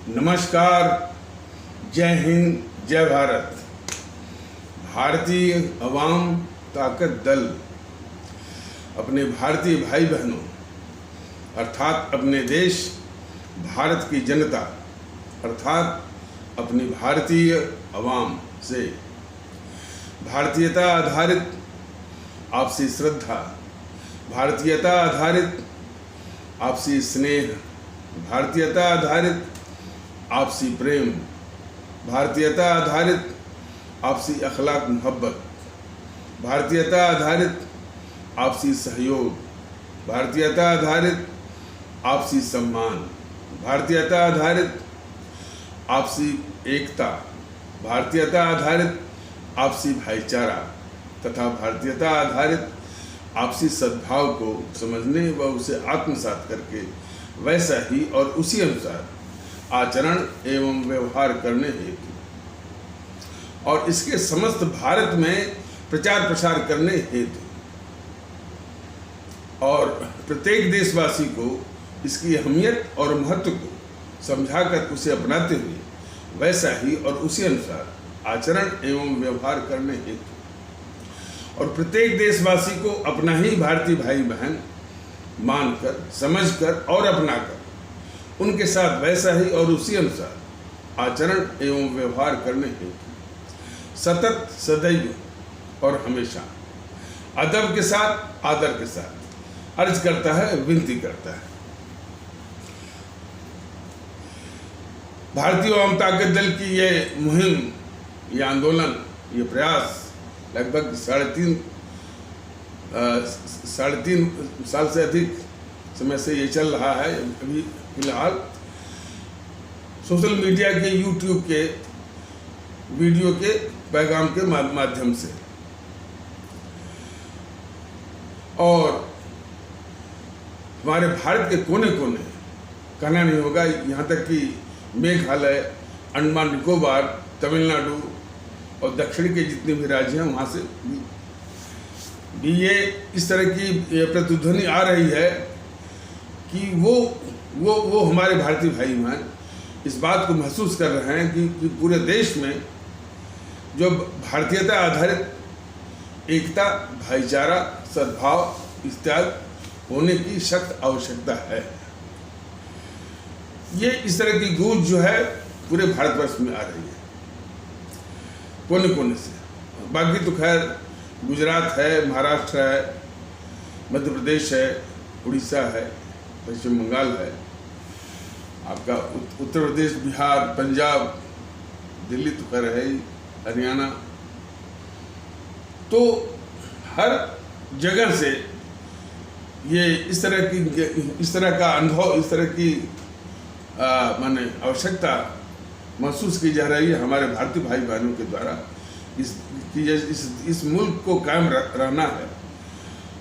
नमस्कार, जय हिंद, जय भारत। भारतीय अवाम ताकत दल अपने भारतीय भाई बहनों अर्थात अपने देश भारत की जनता अर्थात अपनी भारतीय अवाम से भारतीयता आधारित आपसी श्रद्धा, भारतीयता आधारित आपसी स्नेह, भारतीयता आधारित आपसी प्रेम, भारतीयता आधारित आपसी अखलाक मोहब्बत, भारतीयता आधारित आपसी सहयोग, भारतीयता आधारित आपसी सम्मान, भारतीयता आधारित आपसी एकता, भारतीयता आधारित आपसी भाईचारा तथा भारतीयता आधारित आपसी सद्भाव को समझने व उसे आत्मसात करके वैसा ही और उसी अनुसार आचरण एवं व्यवहार करने हेतु और इसके समस्त भारत में प्रचार प्रसार करने हेतु और प्रत्येक देशवासी को इसकी अहमियत और महत्व को समझाकर उसे अपनाते हुए वैसा ही और उसी अनुसार आचरण एवं व्यवहार करने हेतु और प्रत्येक देशवासी को अपना ही भारतीय भाई बहन मानकर, समझकर और अपनाकर उनके साथ वैसा ही और उसी अनुसार आचरण एवं व्यवहार करने हेतु सतत, सदैव और हमेशा अदब के साथ, आदर के साथ अर्ज करता है, विनती करता है। भारतीय अवाम ताकत दल की ये मुहिम, ये आंदोलन, ये प्रयास लगभग साढ़े तीन साल से अधिक समय से ये चल रहा है। अभी फिलहाल सोशल मीडिया के, यूट्यूब के वीडियो के पैगाम के माध्यम से और हमारे भारत के कोने कोने, कहना नहीं होगा, यहाँ तक कि मेघालय, अंडमान निकोबार, तमिलनाडु और दक्षिण के जितने भी राज्य हैं वहाँ से भी ये इस तरह की प्रतिध्वनि आ रही है कि वो हमारे भारतीय भाई बहन इस बात को महसूस कर रहे हैं कि पूरे देश में जो भारतीयता आधारित एकता, भाईचारा, सद्भाव इत्यादि होने की सख्त आवश्यकता है। ये इस तरह की गूंज जो है पूरे भारतवर्ष में आ रही है, कोने कोने से। बाकी तो खैर गुजरात है, महाराष्ट्र है, मध्य प्रदेश है, उड़ीसा है, पश्चिम बंगाल है, आपका उत्तर प्रदेश, बिहार, पंजाब, दिल्ली तो खैर है ही, हरियाणा, तो हर जगह से ये इस तरह का अनुभव, इस तरह की माने आवश्यकता महसूस की जा रही है हमारे भारतीय भाई बहनों के द्वारा। इस मुल्क को कायम रहना है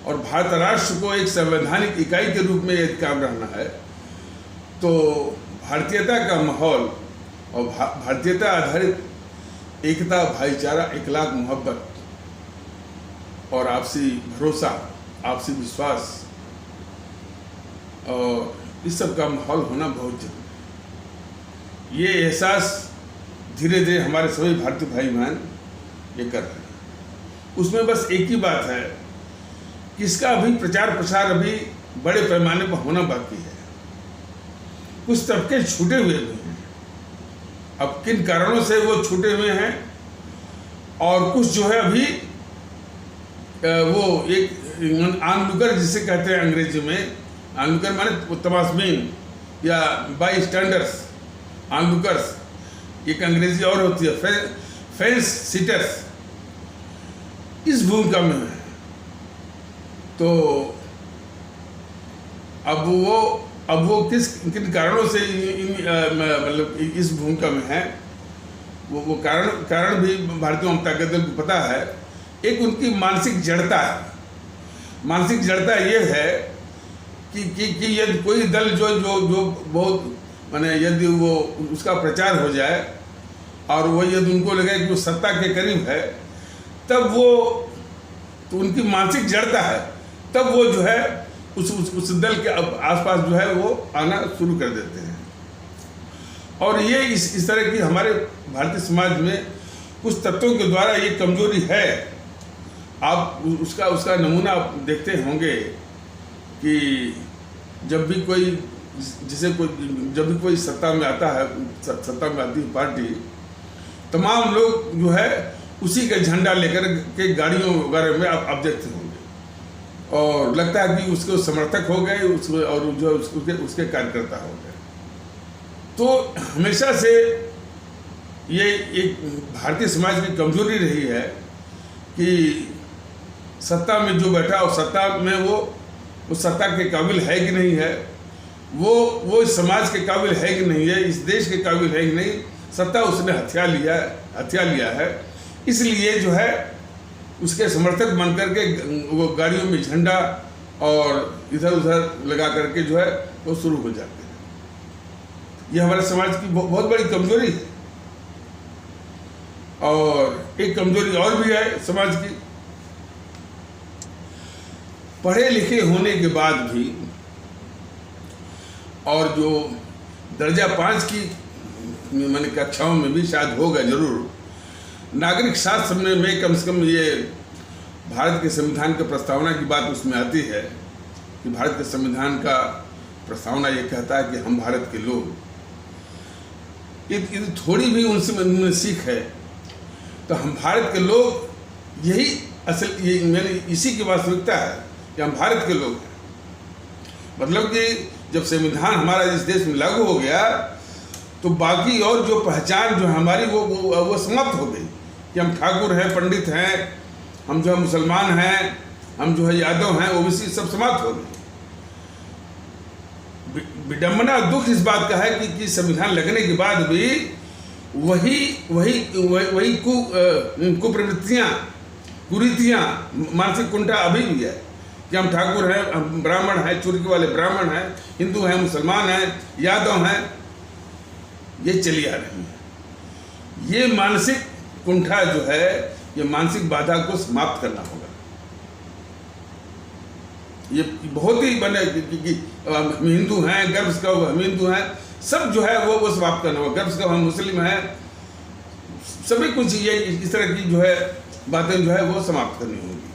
और भारत राष्ट्र को एक संवैधानिक इकाई के रूप में यदि कायम रहना है तो भारतीयता का माहौल और भारतीयता आधारित एकता, भाईचारा, इखलाक, मोहब्बत और आपसी भरोसा, आपसी विश्वास और इस सब का माहौल होना बहुत जरूरी है। ये एहसास धीरे धीरे हमारे सभी भारतीय भाई बहन ये कर रहे हैं। उसमें बस एक ही बात है कि इसका अभी प्रचार प्रसार अभी बड़े पैमाने पर होना बाकी है। कुछ तबके छूटे हुए भी हैं, अब किन कारणों से वो छूटे हुए हैं और कुछ जो है अभी वो एक आनलुकर जिसे कहते हैं अंग्रेजी में, आनलुकर माने तमाशबीन या बाई स्टैंडर्स, आनलुकर्स एक अंग्रेजी और होती है, फेंस सीटर्स, इस भूमिका में है। तो अब वो किन कारणों से मतलब इस भूमिका में है, वो कारण भी भारतीय अवाम ताकत दल को पता है। एक उनकी मानसिक जड़ता है। मानसिक जड़ता ये है कि यदि कोई दल जो बहुत माने यदि वो उसका प्रचार हो जाए और वो यदि उनको लगे कि वो सत्ता के करीब है, तब वो तो उनकी मानसिक जड़ता है, तब वो जो है उस दल के आसपास जो है वो आना शुरू कर देते हैं। और ये इस तरह की हमारे भारतीय समाज में कुछ तत्वों के द्वारा ये कमजोरी है। आप उसका नमूना आप देखते होंगे कि जब भी कोई सत्ता में आता है, सत्ता में आती है पार्टी, तमाम लोग जो है उसी का झंडा लेकर के गाड़ियों वगैरह में आप देखते होंगे, और लगता है कि उसके समर्थक हो गए, और जो उसके कार्यकर्ता हो गए। तो हमेशा से ये एक भारतीय समाज की कमजोरी रही है कि सत्ता में जो बैठा और सत्ता में वो सत्ता के काबिल है कि नहीं है, वो इस समाज के काबिल है कि नहीं है, इस देश के काबिल है कि नहीं, सत्ता उसने हथिया लिया है। इसलिए जो है उसके समर्थक बन करके वो गाड़ियों में झंडा और इधर उधर लगा करके जो है वो शुरू हो जाते हैं। ये हमारे समाज की बहुत बड़ी कमजोरी है। और एक कमजोरी और भी है समाज की, पढ़े लिखे होने के बाद भी, और जो दर्जा 5 की मैंने कक्षाओं में भी शायद होगा जरूर, नागरिक शास्त्र में कम से कम ये भारत के संविधान की प्रस्तावना की बात उसमें आती है कि भारत के संविधान का प्रस्तावना ये कहता है कि हम भारत के लोग, ये थोड़ी भी उनसे सीख है। तो हम भारत के लोग यही मैंने इसी की वास्तविकता है कि हम भारत के लोग हैं। मतलब कि जब संविधान हमारा इस देश में लागू हो गया तो बाकी और जो पहचान जो हमारी वो समाप्त हो गई कि हम ठाकुर हैं, पंडित हैं, हम जो है मुसलमान हैं, हम जो है यादव हैं, ओबीसी, सब समाप्त हो गए। विडंबना दुख इस बात का है कि संविधान लगने के बाद भी वही कुप्रवृत्तियाँ, कुरीतियाँ, मानसिक कुंठा अभी भी है कि हम ठाकुर हैं, हम ब्राह्मण हैं, चुरकी वाले ब्राह्मण हैं, हिंदू हैं, मुसलमान हैं, यादव हैं, ये चली आ रही है। ये मानसिक कुंठा जो है, ये मानसिक बाधा को समाप्त करना होगा। ये बहुत ही हम हिंदू हैं, गर्व से हम हिंदू हैं, सब जो है वो समाप्त करना होगा। गर्व से हम मुस्लिम हैं, सभी कुछ ये इस तरह की जो है बातें जो है वो समाप्त करनी होगी।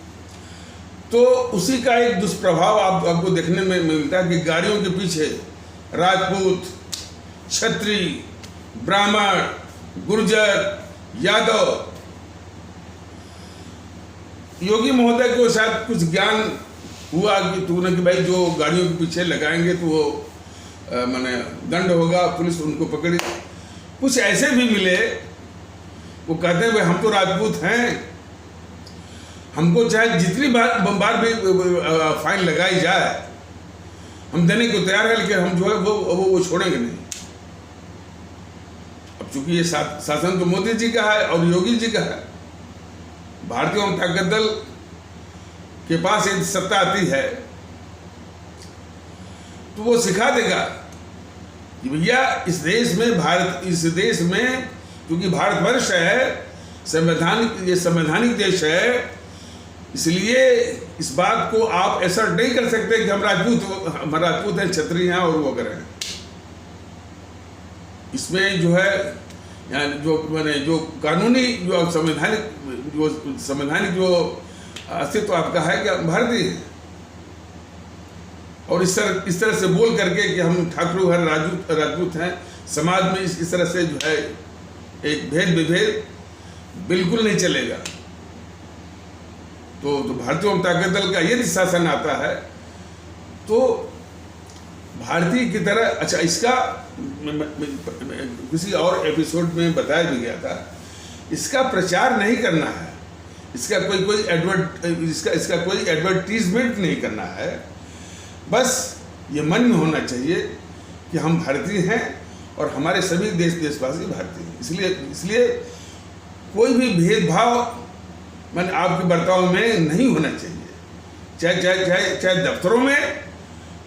तो उसी का एक दुष्प्रभाव आपको देखने में मिलता है कि गाड़ियों के पीछे राजपूत, क्षत्रिय, ब्राह्मण, गुर्जर, यादव, योगी महोदय को शायद कुछ ज्ञान हुआ कि भाई जो गाड़ियों के पीछे लगाएंगे तो वो माने दंड होगा, पुलिस उनको पकड़ी। कुछ ऐसे भी मिले, वो कहते हैं भाई हम तो राजपूत हैं, हमको चाहे जितनी बार भी फाइन लगाई जाए हम देने को तैयार है, लेकिन हम जो है वो छोड़ेंगे नहीं। अब चूंकि ये शासन तो मोदी जी का है और योगी जी का है, भारतीय जनता दल के पास यदि सत्ता आती है तो वो सिखा देगा कि भैया इस देश में क्योंकि भारतवर्ष है, ये संवैधानिक देश है, इसलिए इस बात को आप ऐसा नहीं कर सकते कि हम राजपूत हैं, क्षत्रिय हैं और वो करें। इसमें जो है यानी जो कानूनी जो संवैधानिक जो अस्तित्व आपका है कि भारतीय है, और इस तरह से बोल करके कि हम ठाकुर हैं, राजपूत हैं, समाज में इस तरह से जो है एक भेद विभेद बिल्कुल नहीं चलेगा। तो भारतीय जनता दल का यदि शासन आता है तो भारतीय की तरह, अच्छा इसका किसी और एपिसोड में बताया भी गया था, इसका प्रचार नहीं करना है, इसका कोई एडवर्टीजमेंट नहीं करना है, बस ये मन में होना चाहिए कि हम भारतीय हैं और हमारे सभी देशवासी भारतीय हैं। इसलिए कोई भी भेदभाव मैंने आपके बर्ताव में नहीं होना चाहिए, चाहे दफ्तरों में,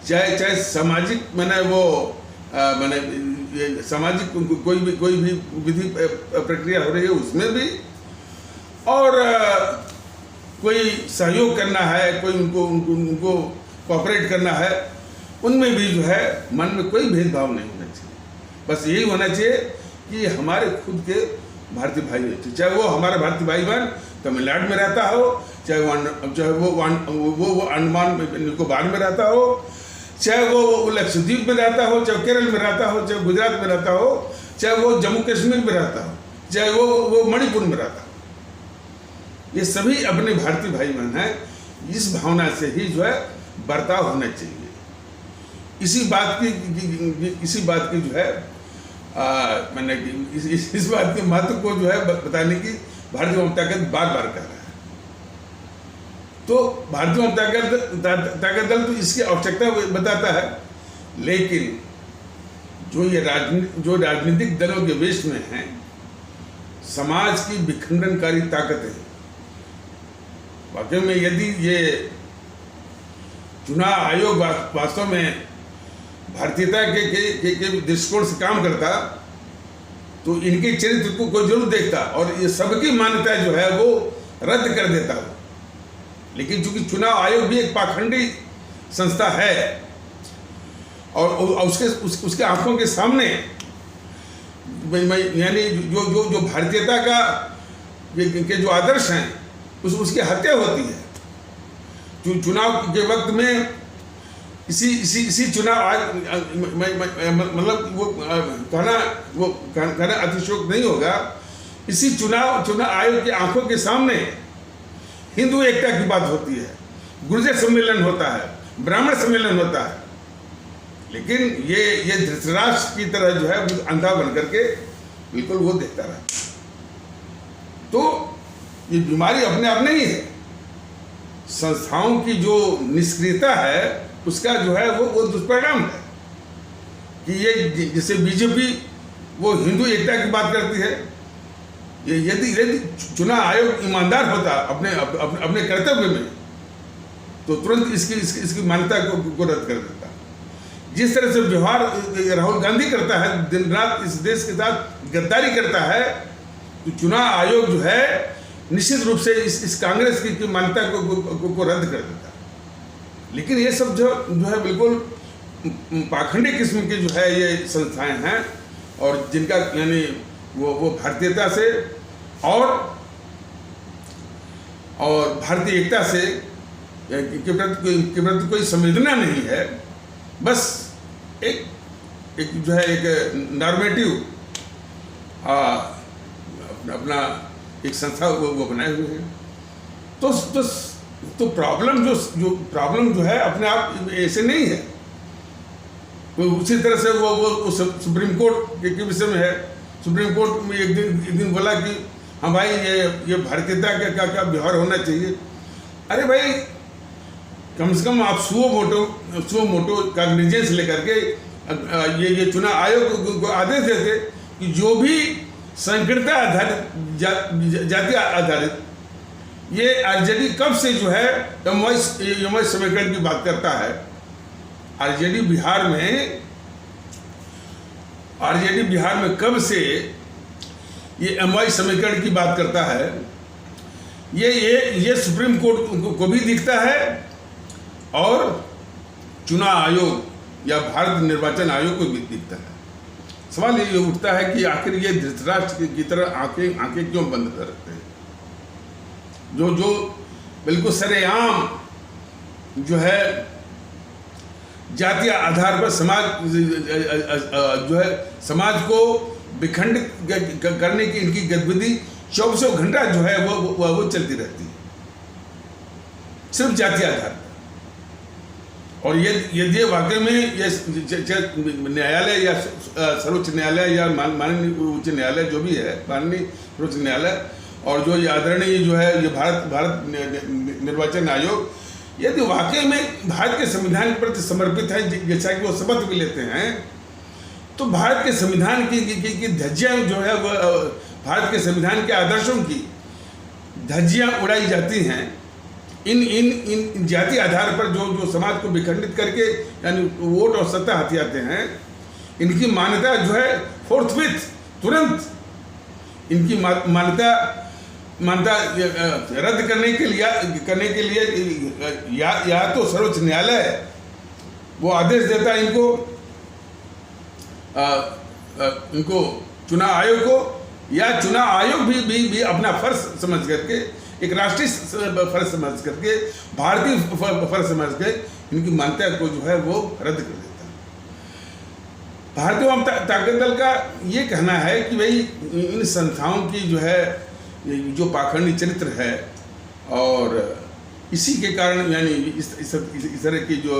चाहे सामाजिक सामाजिक कोई भी विधि प्रक्रिया हो रही है उसमें भी, और कोई सहयोग करना है, कोई उनको कोऑपरेट करना है, उनमें भी जो है मन में कोई भेदभाव नहीं होना चाहिए। बस यही होना चाहिए कि हमारे खुद के भारतीय भाई होते, चाहे वो हमारा भारतीय भाई बहन तमिलनाडु में रहता हो, चाहे वो अंडमान निकोबार में रहता हो, चाहे वो लक्षद्वीप में रहता हो, चाहे केरल में रहता हो, चाहे गुजरात में रहता हो, चाहे वो जम्मू कश्मीर में रहता हो, चाहे वो मणिपुर में रहता हो। ये सभी अपने भारतीय भाई बहन हैं। इस भावना से ही जो है बर्ताव होना चाहिए। इसी बात की जो है मैंने इस बात के महत्व को जो है बताने की भारतीय जनता दल बार बार कह रहा है। तो भारतीय जनता दल तो इसकी आवश्यकता बताता है, लेकिन जो राजनीतिक दलों के वेश में हैं, समाज की विखंडनकारी ताकतें, वाकई में यदि ये चुनाव आयोग वास्तव में भारतीयता के दृष्टिकोण से काम करता तो इनके चरित्र को जरूर देखता और ये सबकी मान्यता जो है वो रद्द कर देता। लेकिन चूंकि चुनाव आयोग भी एक पाखंडी संस्था है और उसके आंखों के सामने यानी जो भारतीयता के जो आदर्श हैं उसकी हत्या होती है। चुनाव के वक्त में इसी चुनाव मतलब वो कहना अतिशयोक्त नहीं होगा। इसी चुनाव आयोग की आंखों के सामने हिंदू एकता की बात होती है, गुर्जर सम्मेलन होता है, ब्राह्मण सम्मेलन होता है, लेकिन ये धृतराष्ट्र की तरह जो है अंधा बन करके बिल्कुल वो देखता रहा। तो ये बीमारी अपने आप नहीं है, संस्थाओं की जो निष्क्रियता है उसका जो है वो दुष्परिणाम है कि ये जैसे बीजेपी वो हिंदू एकता की बात करती है। यदि चुनाव आयोग ईमानदार होता अपने कर्तव्य में तो तुरंत इसकी मान्यता को रद्द कर देता। जिस तरह से व्यवहार राहुल गांधी करता है, दिन रात इस देश के साथ गद्दारी करता है, तो चुनाव आयोग जो है निश्चित रूप से इस कांग्रेस की मान्यता को रद्द कर देता। लेकिन ये सब जो है बिल्कुल पाखंडी किस्म की जो है ये संस्थाएं हैं और जिनका यानी वो भारतीयता से और भारतीय एकता से के प्रति कोई संवेदना नहीं है। बस एक जो है एक नॉर्मेटिव अपना एक संस्था वो बनाए हुए हैं। तो प्रॉब्लम जो है अपने आप ऐसे नहीं है। तो उसी तरह से वो सुप्रीम कोर्ट के विषय में है। सुप्रीम कोर्ट में एक दिन बोला कि हाँ भाई ये भारतीयता का व्यवहार होना चाहिए। अरे भाई कम से कम आप सुओ मोटो कॉग्निजेंस लेकर के ये चुनाव आयोग को आदेश देते कि जो भी संकीर्णता आधारित जाति आधारित ये आरजेडी कब से जो है एमवाई समीकरण की बात करता है। आरजेडी बिहार में कब से ये एमवाई समीकरण की बात करता है। ये सुप्रीम कोर्ट को भी दिखता है और चुनाव आयोग या भारत निर्वाचन आयोग को भी दिखता है। सवाल ये उठता है कि आखिर ये धृतराष्ट्र की तरह आंखें क्यों बंद कर रखते हैं, जो बिल्कुल सरेआम जो है जातीय आधार पर समाज को विखंडित करने की इनकी गतिविधि 24 घंटा जो है वो चलती रहती है, सिर्फ जातीय आधार पर। और यदि वाकई में ये न्यायालय या सर्वोच्च न्यायालय या माननीय उच्च न्यायालय जो भी है, माननीय सर्वोच्च न्यायालय और जो ये आदरणीय जो है ये भारत निर्वाचन आयोग, यदि वाकई में भारत के संविधान के प्रति समर्पित है, जैसा कि वो शपथ भी लेते हैं, तो भारत के संविधान की धज्जियां जो है वो भारत के संविधान के आदर्शों की धज्जियां उड़ाई जाती हैं इन जाति आधार पर जो समाज को विखंडित करके यानी वोट और सत्ता हथियाते हैं। इनकी मान्यता जो है फोर्थविथ तुरंत इनकी मान्यता रद्द करने के लिए या तो सर्वोच्च न्यायालय वो आदेश देता है इनको उनको चुनाव आयोग को या चुनाव आयोग भी अपना फर्ज समझ करके, एक राष्ट्रीय फर्ज समझ करके, भारतीय फर्ज समझ के इनकी मान्यता को जो है वो रद्द कर देता है। भारतीय जनता ताकत दल का ये कहना है कि भाई इन संस्थाओं की जो है जो पाखंडी चरित्र है और इसी के कारण यानी इस तरह की जो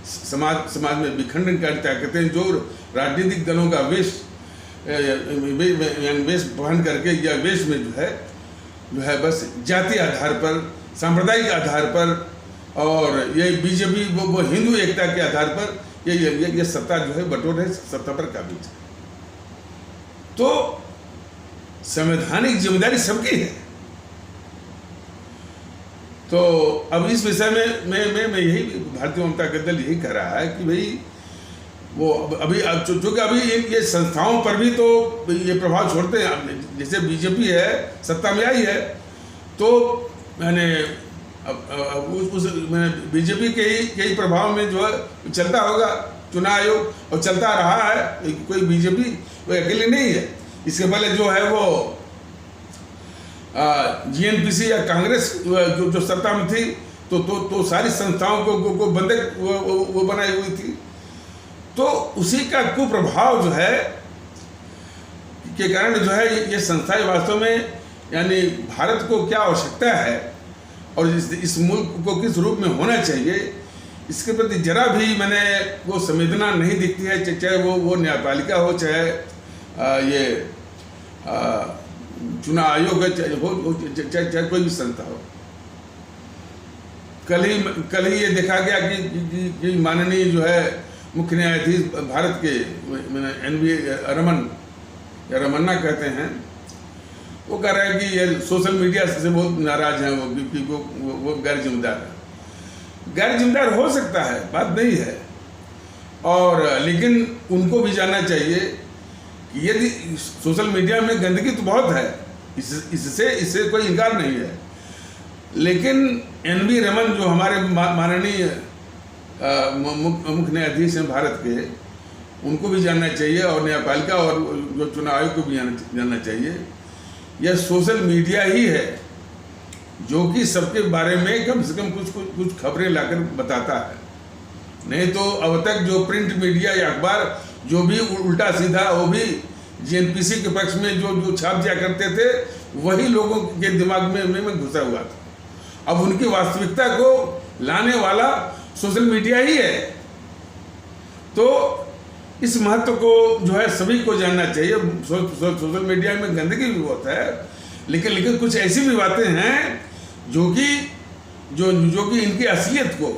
समाज में विखंडनकारी ताकतें जो राजनीतिक दलों का वेश वहन करके या वेश में जो है बस जातीय आधार पर, सांप्रदायिक आधार पर और ये बीजेपी वो हिंदू एकता के आधार पर ये सत्ता जो है बटोर है, सत्ता पर काबिज है। तो संवैधानिक जिम्मेदारी सबकी है। तो अब इस विषय में मैं यही भारतीय जनता दल यही कह रहा है कि भाई वो अभी चूँकि अभी ये संस्थाओं पर भी तो ये प्रभाव छोड़ते हैं। जैसे बीजेपी है सत्ता में आई है तो मैंने मैंने बीजेपी के ही प्रभाव में जो है चलता होगा चुनाव आयोग और चलता रहा है। कोई बीजेपी कोई अकेले नहीं है। इसके पहले जो है वो जीएनपीसी या कांग्रेस जो सत्ता में थी तो सारी संस्थाओं को बंधक वो बनाई हुई थी। तो उसी का कुप्रभाव जो है के कारण जो है ये संस्थाएं वास्तव में यानी भारत को क्या आवश्यकता है और इस मुल्क को किस रूप में होना चाहिए इसके प्रति जरा भी मैंने वो संवेदना नहीं दिखती है। चाहे वो न्यायपालिका हो, चाहे ये चुनाव आयोग है, चाहे कोई भी संस्था हो। कल ही ये देखा गया कि माननीय जो है मुख्य न्यायाधीश भारत के NV रमन या रमन्ना कहते हैं, वो कह रहे हैं कि ये सोशल मीडिया से बहुत नाराज हैं वो गैर जिम्मेदार है। गैर जिम्मेदार हो सकता है, बात नहीं है, और लेकिन उनको भी जानना चाहिए कि यदि सोशल मीडिया में गंदगी तो बहुत है, इससे कोई इनकार नहीं है, लेकिन NV रमन जो हमारे माननीय मुख्य न्यायाधीश हैं भारत के, उनको भी जानना चाहिए और न्यायपालिका और जो चुनाव आयोग को भी जानना चाहिए। यह सोशल मीडिया ही है जो कि सबके बारे में कम से कम कुछ खबरें लाकर बताता है। नहीं तो अब तक जो प्रिंट मीडिया या अखबार जो भी उल्टा सीधा वो भी जीएनपीसी के पक्ष में जो छाप दिया करते थे वही लोगों के दिमाग में घुसा हुआ था। अब उनकी वास्तविकता को लाने वाला सोशल मीडिया ही है। तो इस महत्व को जो है सभी को जानना चाहिए। सोशल मीडिया में गंदगी भी बहुत है, लेकिन कुछ ऐसी भी बातें हैं जो कि इनकी असलियत को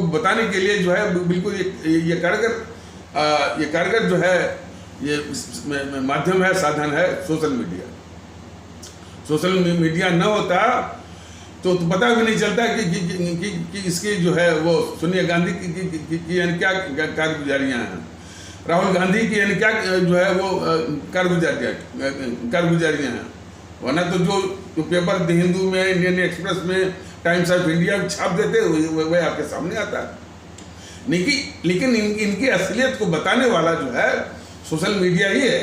बताने के लिए जो है बिल्कुल ये कारगर जो है ये माध्यम है, साधन है सोशल मीडिया। सोशल मीडिया न होता तो पता भी नहीं चलता कि इसकी जो है वो सोनिया गांधी की यानी क्या कारगुजारियाँ हैं, राहुल गांधी की यानी क्या जो है वो कारगुजारियाँ हैं। वरना तो जो पेपर द हिंदू में, इंडियन एक्सप्रेस में, टाइम्स ऑफ इंडिया में छाप देते वह आपके सामने आता है। लेकिन इनकी असलियत को बताने वाला जो है सोशल मीडिया ही है।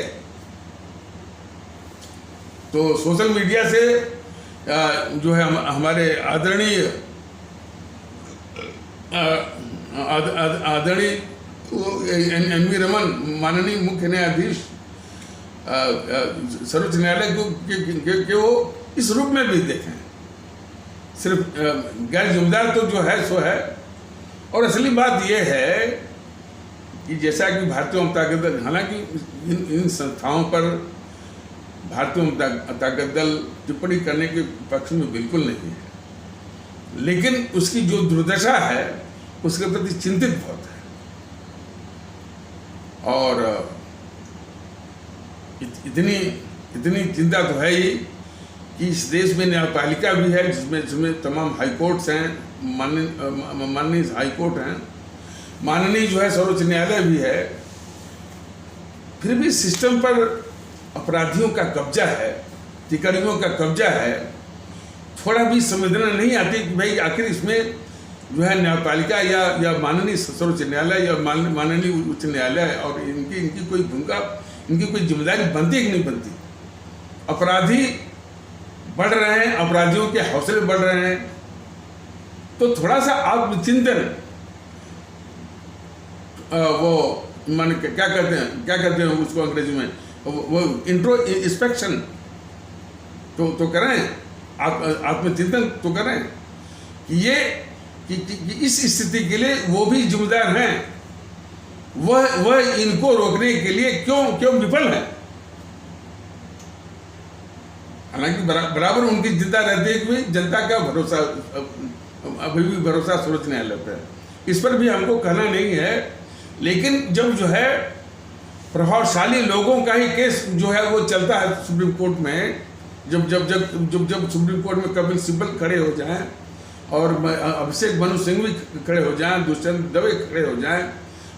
तो सोशल मीडिया से जो है हमारे आदरणीय NV रमन माननीय मुख्य न्यायाधीश सर्वोच्च न्यायालय के वो इस रूप में भी देखें। सिर्फ गैर जिम्मेदार तो जो है सो है। और असली बात यह है कि जैसा कि भारतीय जनता दल, हालांकि इन संस्थाओं पर भारतीय जनता दल टिप्पणी करने के पक्ष में बिल्कुल नहीं है, लेकिन उसकी जो दुर्दशा है उसके प्रति चिंतित बहुत है। और इतनी चिंता तो है ही कि इस देश में न्यायपालिका भी है जिसमें तमाम हाई कोर्ट्स हैं, माननीय हाई कोर्ट हैं, माननीय जो है सर्वोच्च न्यायालय भी है। फिर भी सिस्टम पर अपराधियों का कब्जा है, टिकड़ियों का कब्जा है। थोड़ा भी संवेदना नहीं आती कि भाई आखिर इसमें जो है न्यायपालिका या माननीय सर्वोच्च न्यायालय या माननीय उच्च न्यायालय और इनकी कोई भूमिका, इनकी कोई जिम्मेदारी बनती है कि नहीं बनती। अपराधी बढ़ रहे हैं, अपराधियों के हौसले बढ़ रहे हैं, तो थोड़ा सा आत्मचिंतन, वो मान क्या कहते हैं उसको अंग्रेजी में, वो इंट्रोस्पेक्शन तो करें, आत्मचिंतन तो करें कि ये कि इस स्थिति के लिए वो भी जिम्मेदार हैं, वह इनको रोकने के लिए क्यों विफल है। हालांकि बराबर उनकी जिद्दा रहती है कि जनता का भरोसा, अभी भी भरोसा सर्वोच्च न्यायालय पर है, इस पर भी हमको कहना नहीं है। लेकिन जब जो है प्रभावशाली लोगों का ही केस जो है वो चलता है सुप्रीम कोर्ट में, जब सुप्रीम कोर्ट में कपिल सिब्बल खड़े हो जाएं और अभिषेक मनु सिंह भी खड़े हो जाएं, दुष्यंत दवे खड़े हो जाएं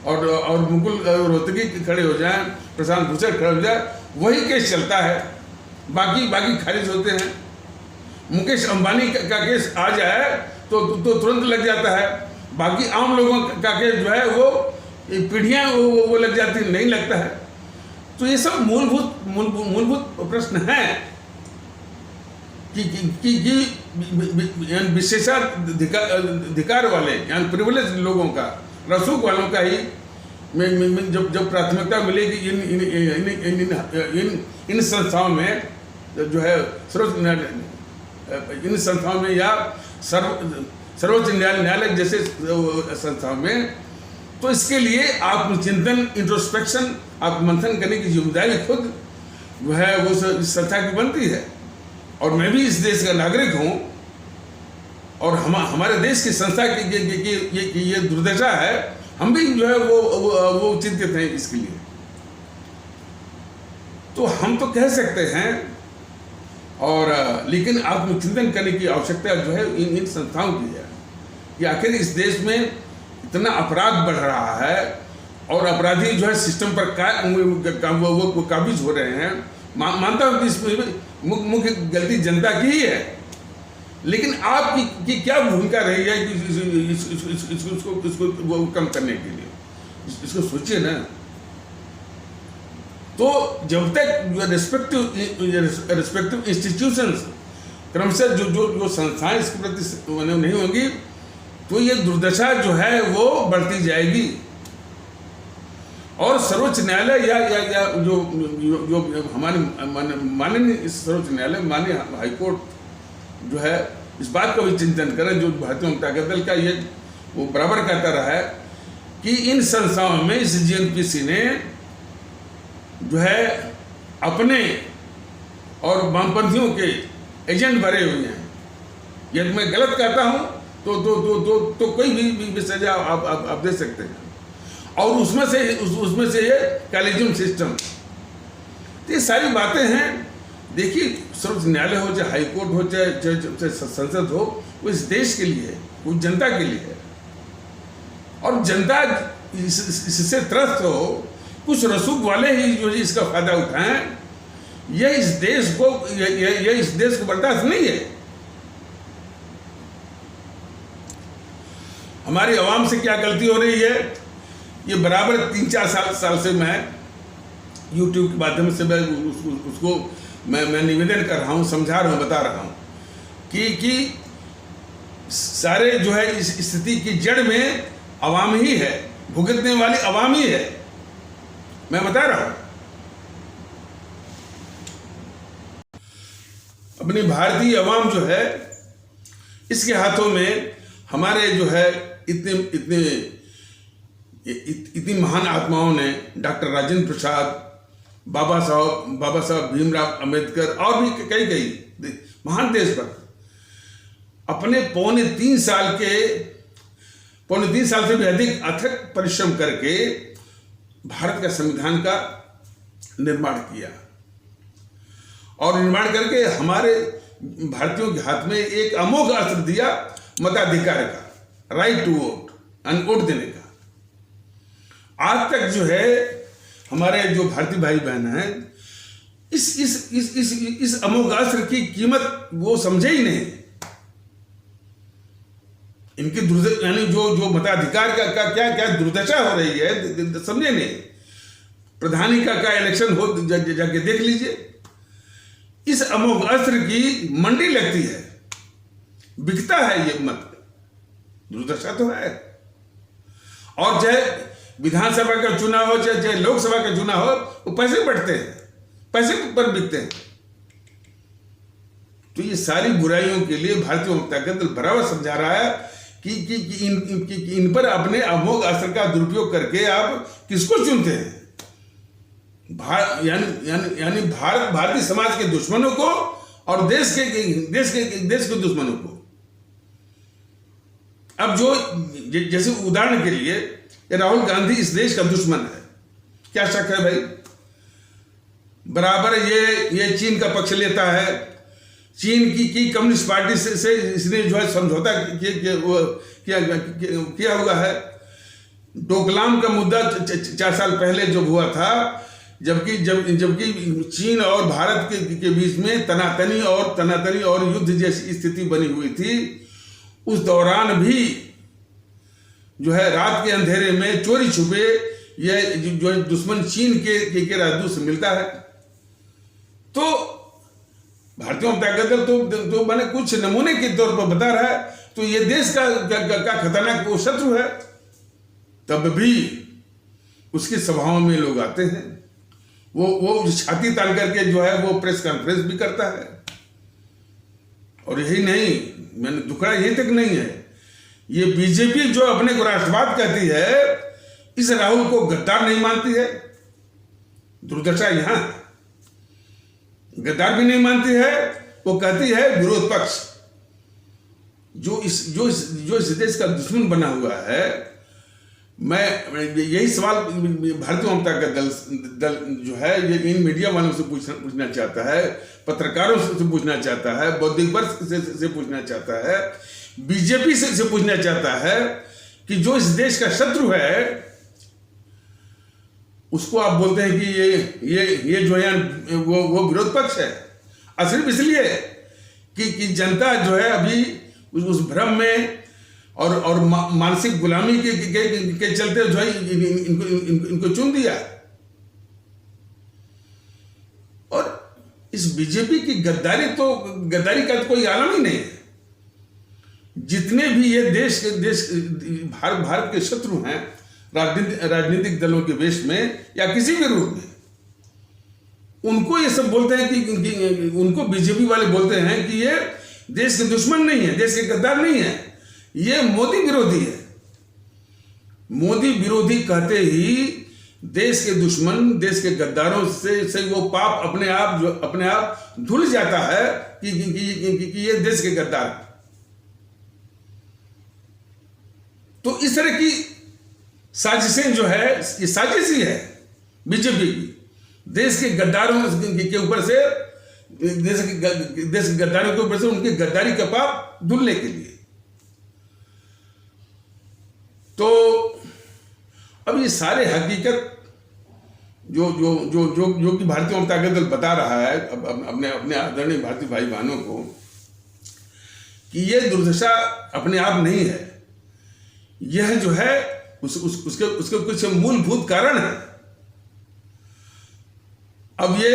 और मुकुल रोहतगी खड़े हो जाएं, प्रशांत भूषण खड़े हो जाए, वही केस चलता है, बाकी खारिज होते हैं। मुकेश अंबानी का केस आ जाए तो तुरंत लग जाता है, बाकी आम लोगों का केस जो है वो पीढ़ियाँ वो लग जाती, नहीं लगता है। तो ये सब मूलभूत प्रश्न हैं कि विशेषाधिकार वाले यानी प्रिविलेज लोगों का, रसूख वालों का ही जब प्राथमिकता मिलेगी इन संस्थाओं में, जो है इन संस्थाओं में या सर्वोच्च न्यायालय जैसे संस्थाओं में, तो इसके लिए आत्मचिंतन, इंट्रोस्पेक्शन, आत्ममंथन करने की जिम्मेदारी खुद जो है वो संस्था की बनती है। और मैं भी इस देश का नागरिक हूँ और हमारे देश की संस्था की ये दुर्दशा है, हम भी जो है वो चिंतित हैं इसके लिए। तो हम तो कह सकते हैं, और लेकिन आत्मचिंतन करने की आवश्यकता जो है इन संस्थाओं की है कि आखिर इस देश में इतना अपराध बढ़ रहा है और अपराधी जो है सिस्टम पर काबिज हो रहे हैं। मानता हूँ कि इसमें मुख्य गलती जनता की ही है, लेकिन आपकी क्या भूमिका रही है कि इसको कम करने के लिए, इसको सोचिए ना। तो जब तक रिस्पेक्टिव इंस्टीट्यूशंस क्रमशः जो संस्थाएं इसके प्रति नहीं होंगी, तो ये दुर्दशा जो है वो बढ़ती जाएगी। और सर्वोच्च न्यायालय या जो हमारे माननीय सर्वोच्च न्यायालय, माननीय हाईकोर्ट जो है, इस बात का भी चिंतन करें, जो भारतीय जनता दल का ये वो बराबर कहता रहा है कि इन संस्थाओं में इस जीएनपीसी ने जो है अपने और वामपंथियों के एजेंट भरे हुए हैं। यदि मैं गलत कहता हूँ तो कोई भी सजा आप दे सकते हैं। और उसमें से ये कॉलेजियम सिस्टम, तो ये सारी बातें हैं। देखिए, सर्वोच्च न्यायालय हो, चाहे हाईकोर्ट हो, चाहे संसद हो, वो इस देश के लिए है, वो जनता के लिए है। और जनता इससे त्रस्त हो, कुछ रसूख वाले ही जो इसका फायदा उठाएं, यह इस देश को बर्दाश्त नहीं है। हमारी आवाम से क्या गलती हो रही है, ये बराबर 3-4 साल से मैं YouTube के माध्यम से मैं उसको मैं निवेदन कर रहा हूँ, समझा रहा हूँ, बता रहा हूँ कि सारे जो है इस स्थिति की जड़ में आवाम ही है, भुगतने वाली आवाम ही है, मैं बता रहा हूँ। अपनी भारतीय आवाम जो है, इसके हाथों में हमारे जो है इतनी महान आत्माओं ने, डॉक्टर राजेंद्र प्रसाद, बाबा साहब भीमराव अंबेडकर और भी कई महान देशभक्त अपने पौने 3 साल से भी अधिक अथक परिश्रम करके भारत का संविधान का निर्माण किया, और निर्माण करके हमारे भारतीयों के हाथ में एक अमोघ अस्त्र दिया, मताधिकार का, राइट टू वोट, वोट देने का। आज तक जो है हमारे जो भारतीय भाई बहन हैं, इस अमोघ अस्त्र की कीमत वो समझे ही नहीं। इनकी यानी जो मताधिकार का क्या क्या दुर्दशा हो रही है, समझे नहीं। प्रधानी का इलेक्शन हो जाके देख लीजिए, इस अमोघ अस्त्र की मंडी लगती है, बिकता है ये मत, दुर्दशा तो है। और चाहे विधानसभा का चुनाव हो चाहे लोकसभा का चुनाव हो, वो पैसे बढ़ते हैं, पैसे पर बिकते हैं। तो ये सारी बुराइयों के लिए भारतीय जनता दल बराबर समझा रहा है कि इन पर अपने अमोघ अस्त्र का दुरुपयोग करके आप किसको चुनते हैं? यानी भारतीय समाज के दुश्मनों को और देश के दुश्मनों को। अब जैसे उदाहरण के लिए राहुल गांधी इस देश का दुश्मन है, क्या शक है भाई? बराबर ये चीन का पक्ष लेता है, चीन की कम्युनिस्ट पार्टी से इसने जो है समझौता किया हुआ है। डोकलाम का मुद्दा 4 साल पहले जब हुआ था, जबकि चीन और भारत के बीच में तनातनी और युद्ध जैसी स्थिति बनी हुई थी, उस दौरान भी जो है रात के अंधेरे में चोरी छुपे ये जो दुश्मन चीन के राजदूत से मिलता है। तो भारतीय जनता दल तो मैंने कुछ नमूने के तौर पर बता रहा है, तो ये देश का खतरनाक वो शत्रु है। तब भी उसकी सभाओं में लोग आते हैं, वो छाती तान करके जो है वो प्रेस कॉन्फ्रेंस भी करता है। और यही नहीं, मैंने दुखड़ा यही तक नहीं है, ये बीजेपी जो अपने को राष्ट्रवाद कहती है, इस राहुल को गद्दार नहीं मानती है। दुर्दशा यहां गद्दार भी नहीं मानती है, वो कहती है विरोध पक्ष जो इस देश का दुश्मन बना हुआ है। मैं यही सवाल भारतीय जनता दल जो है ये इन मीडिया वालों से पूछना चाहता है, पत्रकारों से पूछना चाहता है, बौद्धिक वर्ग से पूछना चाहता है, बीजेपी से पूछना चाहता है कि जो इस देश का शत्रु है उसको आप बोलते हैं कि ये जो है वो विरोध पक्ष है। सिर्फ इसलिए कि जनता जो है अभी उस भ्रम में और मानसिक गुलामी के चलते जो है इनको चुन दिया। और इस बीजेपी की गद्दारी का तो कोई आलम ही नहीं है। जितने भी ये भारत के शत्रु हैं राजनीतिक दलों के वेश में या किसी भी रूप में, उनको ये सब बोलते हैं कि उनको बीजेपी वाले बोलते हैं कि ये देश के दुश्मन नहीं है, देश के गद्दार नहीं है, ये मोदी विरोधी है। मोदी विरोधी कहते ही देश के दुश्मन, देश के गद्दारों से वो पाप अपने आप धुल जाता है कि ये देश के गद्दार। तो इस तरह की साजिशें जो है, ये साजिश ही है बीजेपी की, देश के गद्दारों के ऊपर से, देश के गद्दारों के ऊपर से उनकी गद्दारी का पाप धुलने के लिए। तो अब ये सारे हकीकत जो कि भारतीय जनता दल बता रहा है अपने आदरणीय भारतीय भाई बहनों को कि ये दुर्दशा अपने आप नहीं है, यह जो है उसके कुछ मूलभूत कारण है। अब ये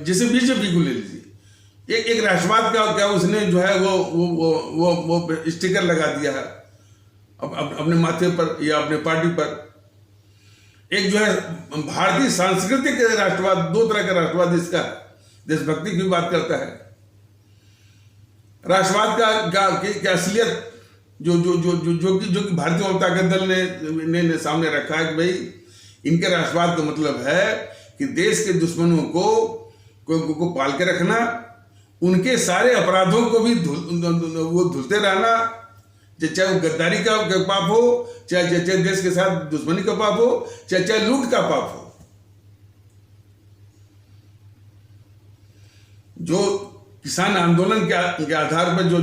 जैसे बीजेपी को ले लीजिए, एक राष्ट्रवाद का क्या उसने जो है वो स्टिकर लगा दिया है अपने माथे पर या अपने पार्टी पर। एक जो है भारतीय सांस्कृतिक राष्ट्रवाद, 2 तरह का राष्ट्रवाद इसका देशभक्ति की बात करता है। राष्ट्रवाद का असलियत जो कि भारतीय जनता दल ने सामने रखा है कि भाई इनके राष्ट्रवाद का मतलब है कि देश के दुश्मनों को पाल के रखना, उनके सारे अपराधों को भी वो धुलते रहना, चाहे वो गद्दारी का पाप हो, चाहे देश के साथ दुश्मनी का पाप हो, चाहे लूट का पाप हो। जो किसान आंदोलन के आधार पर जो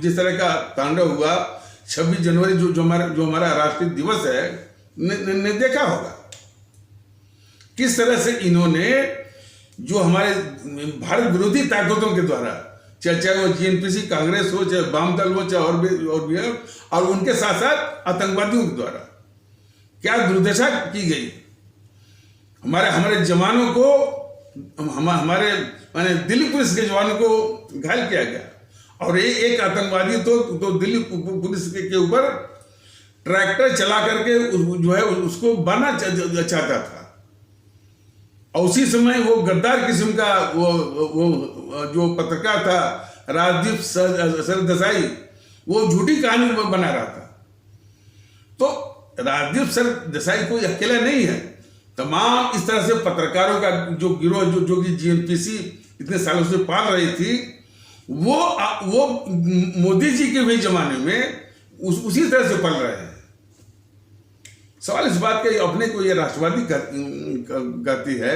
जिस तरह का तांडव हुआ 26 जनवरी जो हमारा राष्ट्रीय दिवस है, ने देखा होगा किस तरह से इन्होंने जो हमारे भारत विरोधी ताकतों के द्वारा चाहे वो जीएनपीसी कांग्रेस हो, चाहे वाम दल हो, चाहे और भी है, और उनके साथ साथ आतंकवादियों के द्वारा क्या दुर्दशा की गई। हमारे जवानों को, हमारे माने दिल्ली पुलिस के जवानों को घायल किया गया, और एक आतंकवादी तो दिल्ली पुलिस के ऊपर ट्रैक्टर चला करके जो है उसको बांधना चाहता था। और उसी समय वो गद्दार किस्म का वो जो पत्रकार था राजदीप सरदेसाई, वो झूठी कहानी बना रहा था। तो राजदीप सरदेसाई कोई अकेला नहीं है, तमाम इस तरह से पत्रकारों का जो गिरोह जो कि जीएनपीसी इतने सालों से पाल रही थी, वो मोदी जी के भी जमाने में उसी तरह से पल रहे हैं। सवाल इस बात का, अपने को ये राष्ट्रवादी कहती है,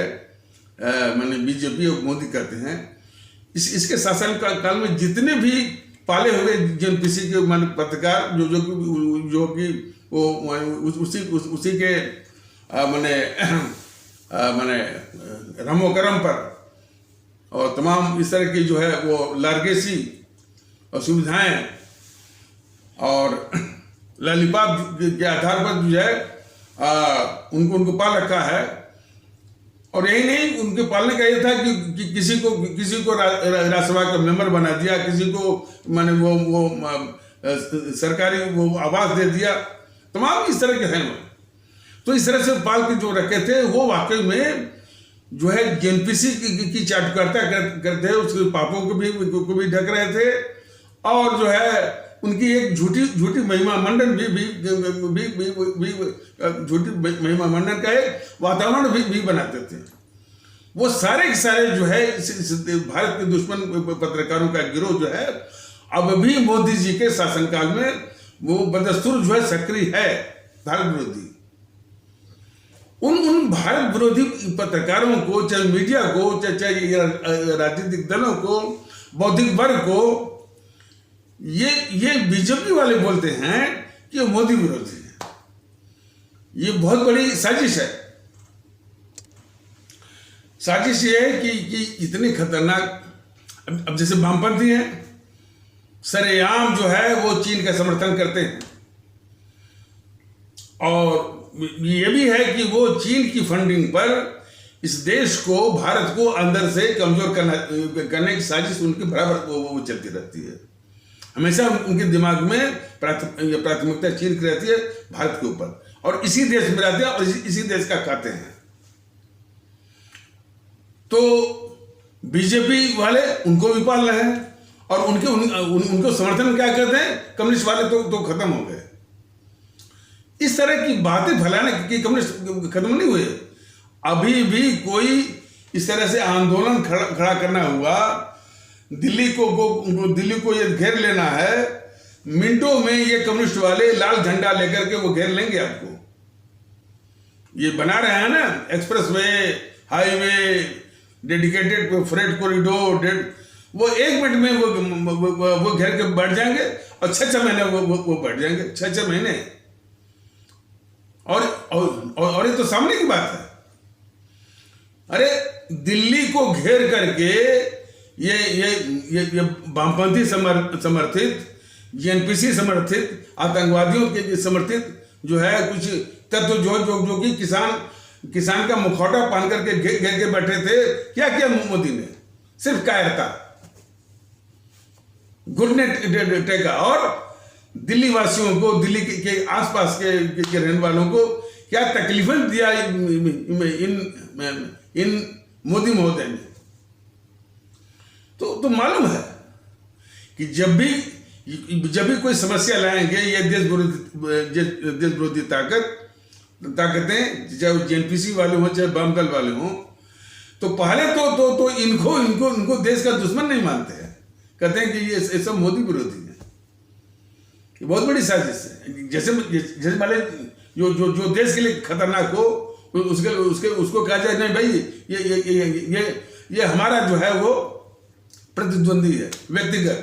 मैंने बीजेपी और मोदी कहते हैं, इसके शासन काल में जितने भी पाले हुए जीएनपीसी के माने पत्रकार जो कि वो उसी के माने रमो करम पर और तमाम इस तरह की जो है वो लारगेसी और सुविधाएं और लॉलीपॉप के आधार पर जो है उनको पाल रखा है। और यही नहीं, उनके पालने का ये था कि किसी को राज्यसभा का मेंबर बना दिया, किसी को माने वो सरकारी वो आवास दे दिया, तमाम इस तरह के हैं। तो इस तरह से पाल के जो रखे थे, वो वाकई में जो है जीएनपीसी की चाटुकारिता करते हैं, उसके पापों को भी ढक रहे थे, और जो है उनकी एक झूठी महिमा मंडन भी झूठी महिमा मंडन का एक वातावरण भी बनाते थे। वो सारे के सारे जो है भारत के दुश्मन पत्रकारों का गिरोह जो है अब भी मोदी जी के शासनकाल में वो बदस्तूर जो है सक्रिय है, भारत विरोधी। उन भारत विरोधी पत्रकारों को, चाहे मीडिया को, चाहे राजनीतिक दलों को, बौद्धिक वर्ग को, ये बीजेपी वाले बोलते हैं कि मोदी विरोधी है। ये बहुत बड़ी साजिश है। साजिश ये है कि इतनी खतरनाक, अब जैसे वामपंथी हैं, सरेआम जो है वो चीन का समर्थन करते हैं, और ये भी है कि वो चीन की फंडिंग पर इस देश को, भारत को अंदर से कमजोर करने की साजिश उनकी बराबर वो चलती रहती है। हमेशा उनके दिमाग में प्राथमिकता चीन की रहती है भारत के ऊपर, और इसी देश में रहते हैं और इसी देश का खाते हैं। तो बीजेपी वाले उनको भी पाल रहे हैं, और उनको समर्थन क्या करते हैं, कम्युनिस्ट वाले तो खत्म हो गए। इस तरह की बातें फैलाने की कम्युनिस्ट खत्म नहीं हुए, अभी भी कोई इस तरह से आंदोलन खड़ा करना हुआ, दिल्ली को ये घेर लेना है, मिनटों में ये कम्युनिस्ट वाले लाल झंडा लेकर के वो घेर लेंगे आपको। ये बना रहे हैं ना express way, highway, dedicated freight corridor, वो 1 मिनट में वो घेर के बैठ जाएंगे, और 6 महीने वो बैठ जाएंगे, 6 महीने। और ये तो सामने की बात है। अरे दिल्ली को घेर करके ये वामपंथी समर्थित, जीएनपीसी समर्थित, आतंकवादियों के समर्थित जो है कुछ तत्व जो कि किसान का मुखौटा पहन करके घेर के बैठे थे। क्या किया मोदी ने? सिर्फ कायरता, घुटने टेका, और दिल्ली वासियों को, दिल्ली के आसपास के रहने वालों को क्या तकलीफें दिया इन मोदी महोदय ने। तो मालूम है कि जब भी कोई समस्या लाएंगे ये देश विरोधी ताकतें, चाहे जीएनपीसी वाले हों चाहे वाम दल वाले हों, तो पहले तो इनको देश का दुश्मन नहीं मानते हैं, कहते हैं कि ये सब मोदी विरोधी है। ये बहुत बड़ी साजिश है। जैसे वाले जो देश के लिए खतरनाक हो, उसको कहा जाए नहीं भाई ये हमारा जो है वो प्रतिद्वंदी है, व्यक्तिगत।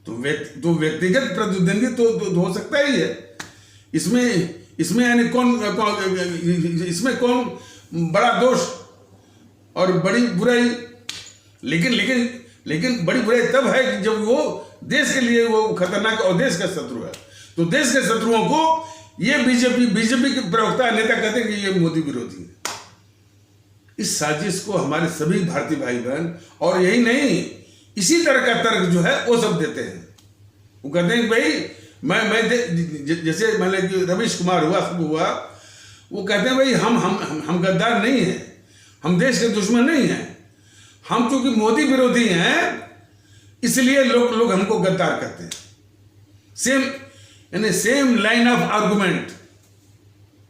तो व्यक्तिगत प्रतिद्वंदी तो हो सकता ही है। इसमें यानी इसमें कौन बड़ा दोष और बड़ी बुराई। लेकिन लेकिन बड़ी बुराई तब है कि जब वो देश के लिए वो खतरनाक और देश का शत्रु है। तो देश के शत्रुओं को ये बीजेपी के प्रवक्ता नेता कहते हैं कि ये मोदी विरोधी है। इस साजिश को हमारे सभी भारतीय भाई बहन, और यही नहीं, इसी तरह का तर्क जो है वो सब देते हैं। वो कहते हैं कि भाई मैं जैसे मान लें कि रवीश कुमार हुआ, सब हुआ, वो कहते हैं भाई हम गद्दार नहीं हैं, हम देश के दुश्मन नहीं हैं, हम चूंकि मोदी विरोधी हैं इसलिए लोग हमको गद्दार कहते हैं। सेम लाइन ऑफ आर्गुमेंट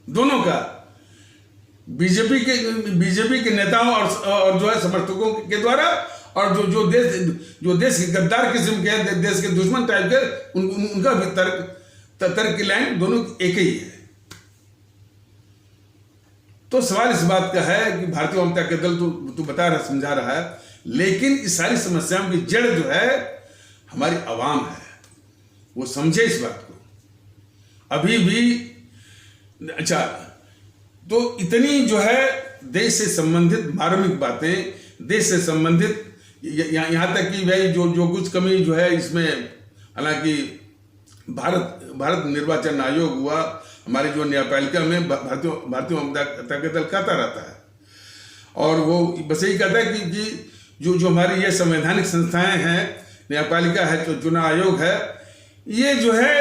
दोनों का, बीजेपी के नेताओं और जो है समर्थकों के द्वारा, और जो देश के गद्दार किस्म के, देश के दुश्मन टाइप के, उनका भी तर्क की लाइन दोनों एक ही है। तो सवाल इस बात का है कि भारतीय जनता के दल तो बता रहा, समझा रहा है, लेकिन इस सारी समस्याओं की जड़ जो है हमारी आवाम है। वो समझे इस बात को अभी भी। अच्छा, तो इतनी जो है देश से संबंधित मार्मिक बातें, देश से संबंधित यहाँ तक कि भाई जो कुछ कमी जो है इसमें, हालांकि भारत निर्वाचन आयोग हुआ, हमारी जो न्यायपालिका में भारतीय जनता दल कहता रहता है, और वो बस यही कहता है कि जो हमारी ये संवैधानिक संस्थाएं हैं, न्यायपालिका है, जो चुनाव आयोग है, ये जो है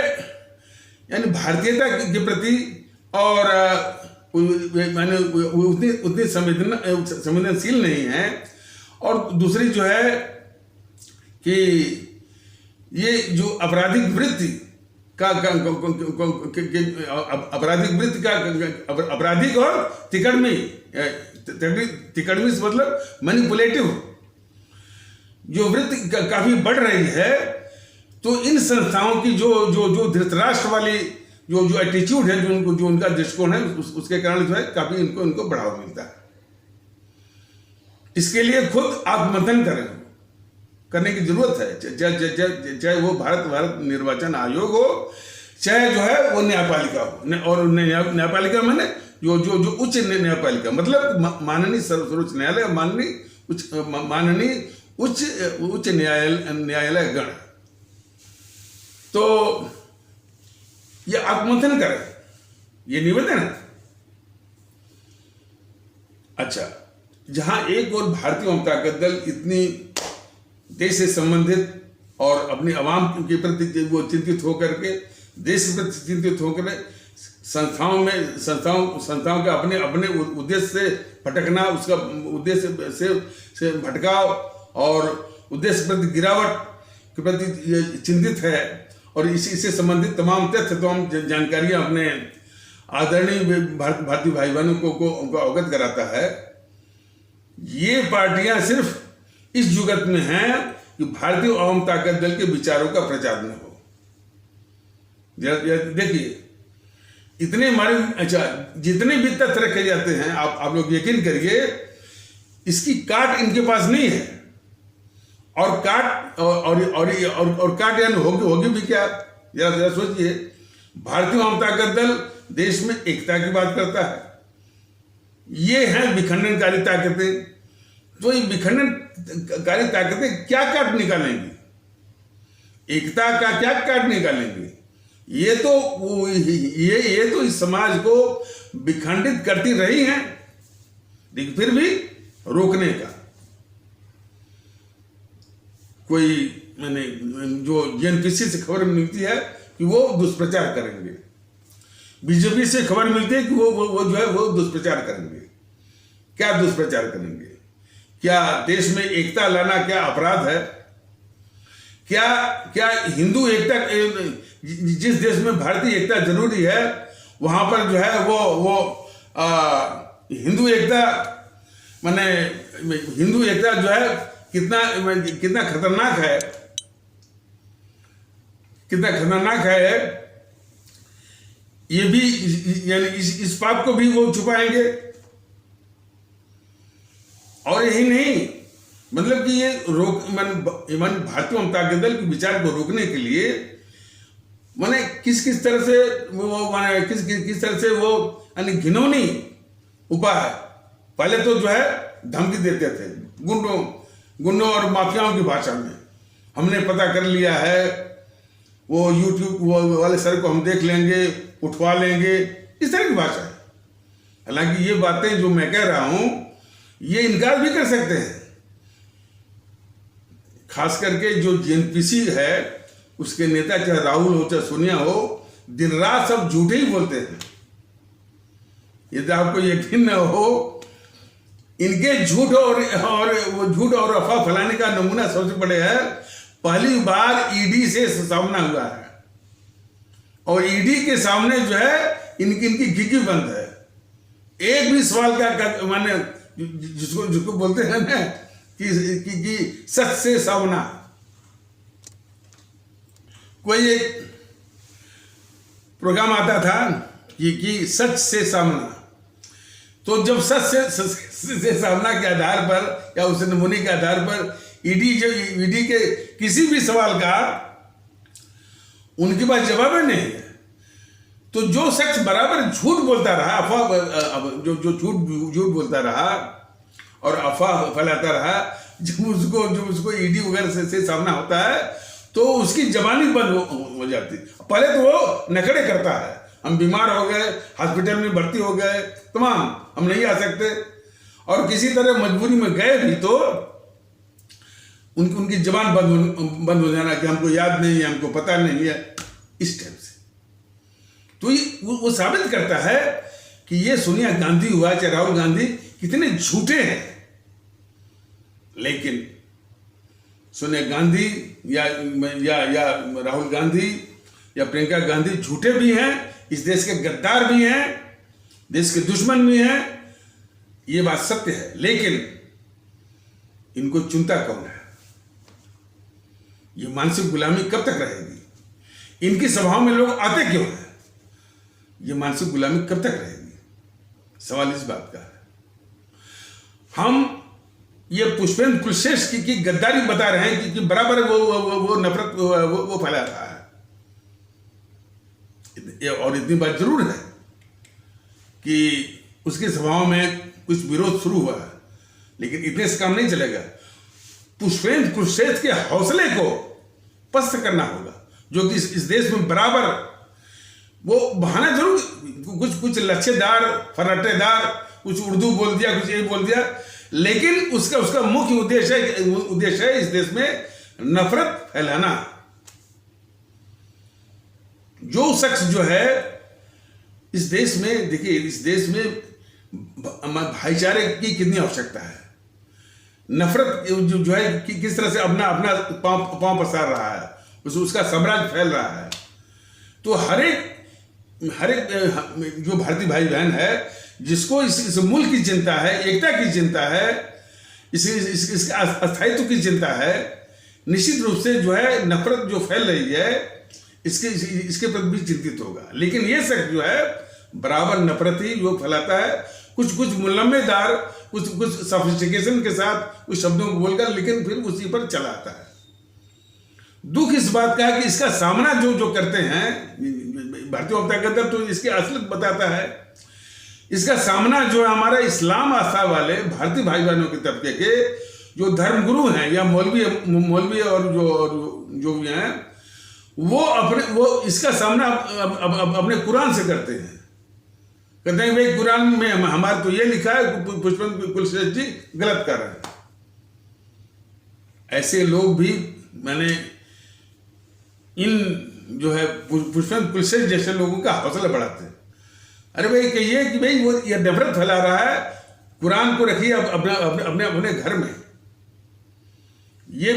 यानी भारतीयता के प्रति और मैंने उतनी संवेदनशील नहीं है। और दूसरी जो है कि ये जो आपराधिक वृत्ति का आपराधिक और तिकड़मी से मतलब मैनिपुलेटिव जो वृत्ति काफी बढ़ रही है, तो इन संस्थाओं की जो धृतराष्ट्र वाली जो एटीट्यूड है, जो उनका दृष्टिकोण है, उसके कारण जो है काफी इनको बढ़ावा मिलता है। इसके लिए खुद आत्ममंथन करने की जरूरत है, चाहे वो भारत निर्वाचन आयोग हो, चाहे जो है वो न्यायपालिका हो। और न्यायपालिका मैंने जो उच्च न्यायपालिका मतलब माननीय सर्वोच्च न्यायालय, माननीय उच्च न्यायालय गण, तो ये आत्ममंथन करे, ये निवेदन है। अच्छा, जहां एक और भारतीय जनता दल इतनी देश से संबंधित और अपनी आवाम के प्रति वो चिंतित होकर के, देश के प्रति चिंतित होकर संस्थाओं का अपने उद्देश्य से भटकना, उसका उद्देश्य से भटकाव और उद्देश्य प्रति गिरावट के प्रति चिंतित है, और इससे संबंधित तमाम तथ्य, तमाम जानकारियां अपने आदरणीय भारतीय भाई बहनों को अवगत कराता है। ये पार्टियां सिर्फ इस जुगत में हैं कि भारतीय जनता दल के विचारों का प्रचार न हो। देखिए, इतने हमारे, अच्छा, जितने भी तथ्य रखे जाते हैं, आप लोग यकीन करिए, इसकी काट इनके पास नहीं है। और काट और काट यानी होगी भी क्या, जरा सोचिए। भारतीय जनता दल देश में एकता की बात करता है, ये है विखंडनकारी ताकतें। तो ये विखंडनकारी ताकतें क्या काट निकालेंगी, एकता का क्या काट निकालेंगी? ये तो इस समाज को विखंडित करती रही हैं, लेकिन फिर भी रोकने का कोई, मैंने जो जेएनपीसी से खबर मिलती है कि वो दुष्प्रचार करेंगे, बीजेपी से खबर मिलती है कि वो जो है वो दुष्प्रचार करेंगे। क्या दुष्प्रचार करेंगे? क्या देश में एकता लाना क्या अपराध है? क्या हिंदू एकता, जिस देश में भारतीय एकता जरूरी है, वहां पर जो है वो हिंदू एकता, माने हिंदू एकता जो है कितना खतरनाक है, कितना खतरनाक है, ये भी, यानी इस पाप को भी वो छुपाएंगे। और यही नहीं, मतलब कि ये भारतीय जनता दल के विचार को रोकने के लिए माने किस तरह से वो, माने किस तरह से वो, यानी घिनौनी उपाय, पहले तो जो है धमकी देते थे, गुंडों गुंडों और माफियाओं की भाषा में। हमने पता कर लिया है, वो यूट्यूब वाले सर को हम देख लेंगे, उठवा लेंगे, इस तरह की भाषा है। हालांकि ये बातें जो मैं कह रहा हूं ये इनकार भी कर सकते हैं। खास करके जो जेएनपीसी है उसके नेता चाहे राहुल हो चाहे सोनिया हो, दिन रात सब झूठे ही बोलते हैं। यदि आपको यकीन न हो, इनके झूठ और वो झूठ और अफवाह फैलाने का नमूना सबसे बड़े है, पहली बार ईडी से सामना हुआ है और ईडी के सामने जो है इनकी खिड़की बंद है। एक भी सवाल का माने जिसको बोलते हैं ना कि सच से सामना। कोई एक प्रोग्राम आता था कि सच से सामना, तो जब सच से सामना के आधार पर या उस नमूने के आधार पर ईडी के किसी भी सवाल का उनके पास जवाब नहीं है, तो जो शख्स बराबर झूठ बोलता रहा, अफवाह जो झूठ बोलता रहा और अफवाह फैलाता रहा, जब उसको ईडी वगैरह से सामना होता है तो उसकी जबानी बंद हो जाती। पहले तो वो नखड़े करता है, हम बीमार हो गए, हॉस्पिटल में भर्ती हो गए, तमाम हम नहीं आ सकते, और किसी तरह मजबूरी में गए भी तो उनकी जबान बंद हो जाना कि हमको याद नहीं है, हमको पता नहीं है, इस टाइप से। तो वो साबित करता है कि ये सोनिया गांधी हुआ चाहे राहुल गांधी कितने झूठे हैं। लेकिन सोनिया गांधी या राहुल गांधी या प्रियंका गांधी झूठे भी हैं, इस देश के गद्दार भी हैं, देश के दुश्मन भी हैं, ये बात सत्य है। लेकिन इनको चुनता कौन है? ये मानसिक गुलामी कब तक रहेगी? इनकी सभाओं में लोग आते क्यों हैं? ये मानसिक गुलामी कब तक रहेगी? सवाल इस बात का है। हम ये पुष्पेंद्र कुलश्रेष्ठ की गद्दारी बता रहे हैं कि बराबर वो नफरत वो फैला रहा है। और इतनी बात जरूर है कि उसकी सभाओं में कुछ विरोध शुरू हुआ है, लेकिन इतने से काम नहीं चलेगा। पुष्पेंद्र कुलश्रेष्ठ के हौसले को पस्त करना होगा, जो कि इस देश में बराबर वो बहाना जरूर कुछ लच्छेदार फर्राटेदार, कुछ उर्दू बोल दिया, कुछ ये बोल दिया, लेकिन उसका मुख्य उद्देश्य है इस देश में नफरत फैलाना। जो शख्स जो है इस देश में, देखिए इस देश में भाईचारे की कितनी आवश्यकता है। नफरत जो है किस तरह से अपना पांव पसार रहा है, उसका साम्राज्य फैल रहा है। तो हर एक जो भारतीय भाई बहन है, जिसको इस मुल्क की चिंता है, एकता की चिंता है, इसके अस्थायित्व की चिंता है, निश्चित रूप से जो है नफरत जो फैल रही है इसके प्रति भी चिंतित होगा। लेकिन ये शख्स जो है बराबर नफरत ही वो फैलाता है, कुछ मुलम्मेदार, कुछ सोफिस्टिकेशन के साथ कुछ शब्दों को बोलकर, लेकिन फिर उसी पर चला आता है। दुख इस बात का है कि इसका सामना जो करते हैं भारतीय जनता गदर, तो इसकी असलियत बताता है। इसका सामना जो है हमारा इस्लाम आस्था वाले भारतीय भाई बहनों के तबके के जो धर्मगुरु हैं या मौलवी और जो भी हैं, वो इसका सामना अपने कुरान से करते हैं। कहते हैं भाई कुरान में हमारे तो ये लिखा है, पुष्पेंद्र कुलश्रेष्ठ जी गलत कर रहे हैं। ऐसे लोग भी मैंने इन जो है पुष्पेंद्र कुलश्रेष्ठ जैसे लोगों का हौसला बढ़ाते हैं। अरे भाई कहिए कि भाई वो ये नफरत फैला रहा है, कुरान को रखिए अपने घर में। ये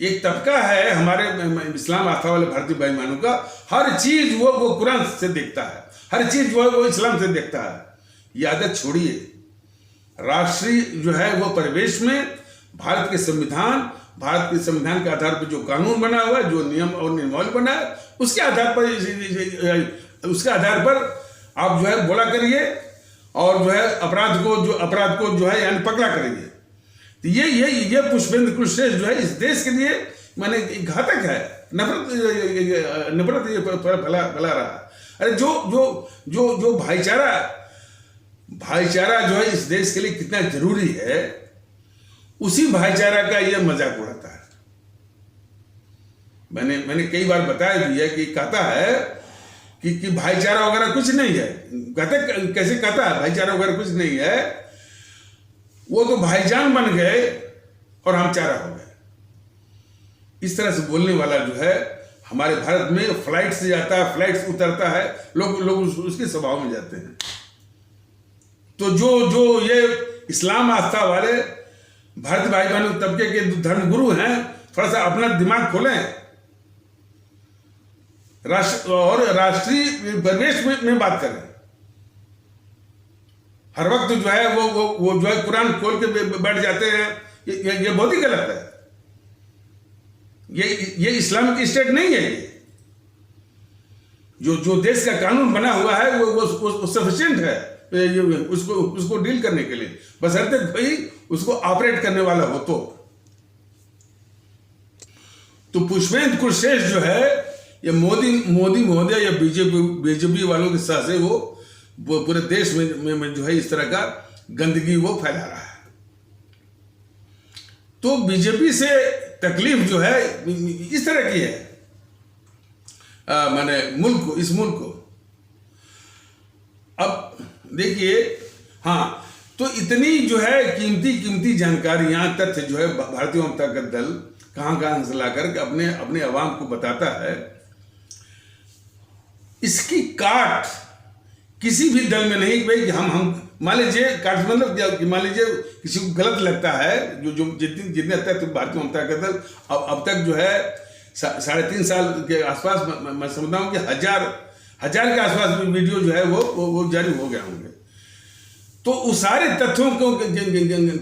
एक तबका है हमारे इस्लाम आस्था वाले भारतीय भाई बहनों का, हर चीज वो कुरान से देखता है, हर चीज वो इस्लाम से देखता है। ये आदत छोड़िए। राष्ट्रीय जो है वो परिवेश में भारत के संविधान के आधार पर जो कानून बना हुआ है, जो नियम और नियमावली बना है, उसके आधार पर आप जो है बोला करिए और जो है अपराध को जो है यानी पकड़ा करेंगे। तो ये पुष्पेंद्र कुलश्रेष्ठ जो है इस देश के लिए माने घातक है, नफरत फैला रहा है। अरे जो भाईचारा जो है इस देश के लिए कितना जरूरी है, उसी भाईचारा का ये मजाक उड़ाता है। मैंने कई बार बताया भी है कि कहता है कि भाईचारा वगैरह कुछ नहीं है। कहते कैसे कहता है भाईचारा वगैरह कुछ नहीं है, वो तो भाईजान बन गए और हम चारा हो गए। इस तरह से बोलने वाला जो है हमारे भारत में फ्लाइट से जाता है, फ्लाइट से उतरता है, लोग उसके स्वभाव में जाते हैं। तो जो ये इस्लाम आस्था वाले भारतीय भाई बहनों तबके के धर्मगुरु हैं, थोड़ा सा अपना दिमाग खोलें और राष्ट्रीय परिवेश में बात करें। हर वक्त जो है वो जो है कुरान खोल के बैठ जाते हैं, ये बहुत ही गलत है। ये इस्लामिक स्टेट नहीं है। ये जो देश का कानून बना हुआ है वो सफिशिएंट है उसको डील करने के लिए, बशर्ते कोई उसको ऑपरेट करने वाला हो। तो पुष्पेंद्र कुशवाहा जो है ये मोदी महोदय या बीजेपी वालों के साथ से वो पूरे देश में जो है इस तरह का गंदगी वो फैला रहा है। तो बीजेपी से तकलीफ जो है इस तरह की है, माने इस मुल्क को। अब देखिए, हाँ, तो इतनी जो है कीमती जानकारियां, तथ्य जो है भारतीय जनता दल कहां से लाकर अपने अवाम को बताता है। इसकी काट किसी भी दल में नहीं भाई कि हम मान लीजिए काट मतलब मान लीजिए किसी को गलत लगता है जो जितने तक तो भारतीय जनता दल अब तक जो है 3.5 साल के आसपास मैं समझता हूँ कि हजार के आसपास वीडियो जो है वो जारी हो गए होंगे। तो उस सारे तथ्यों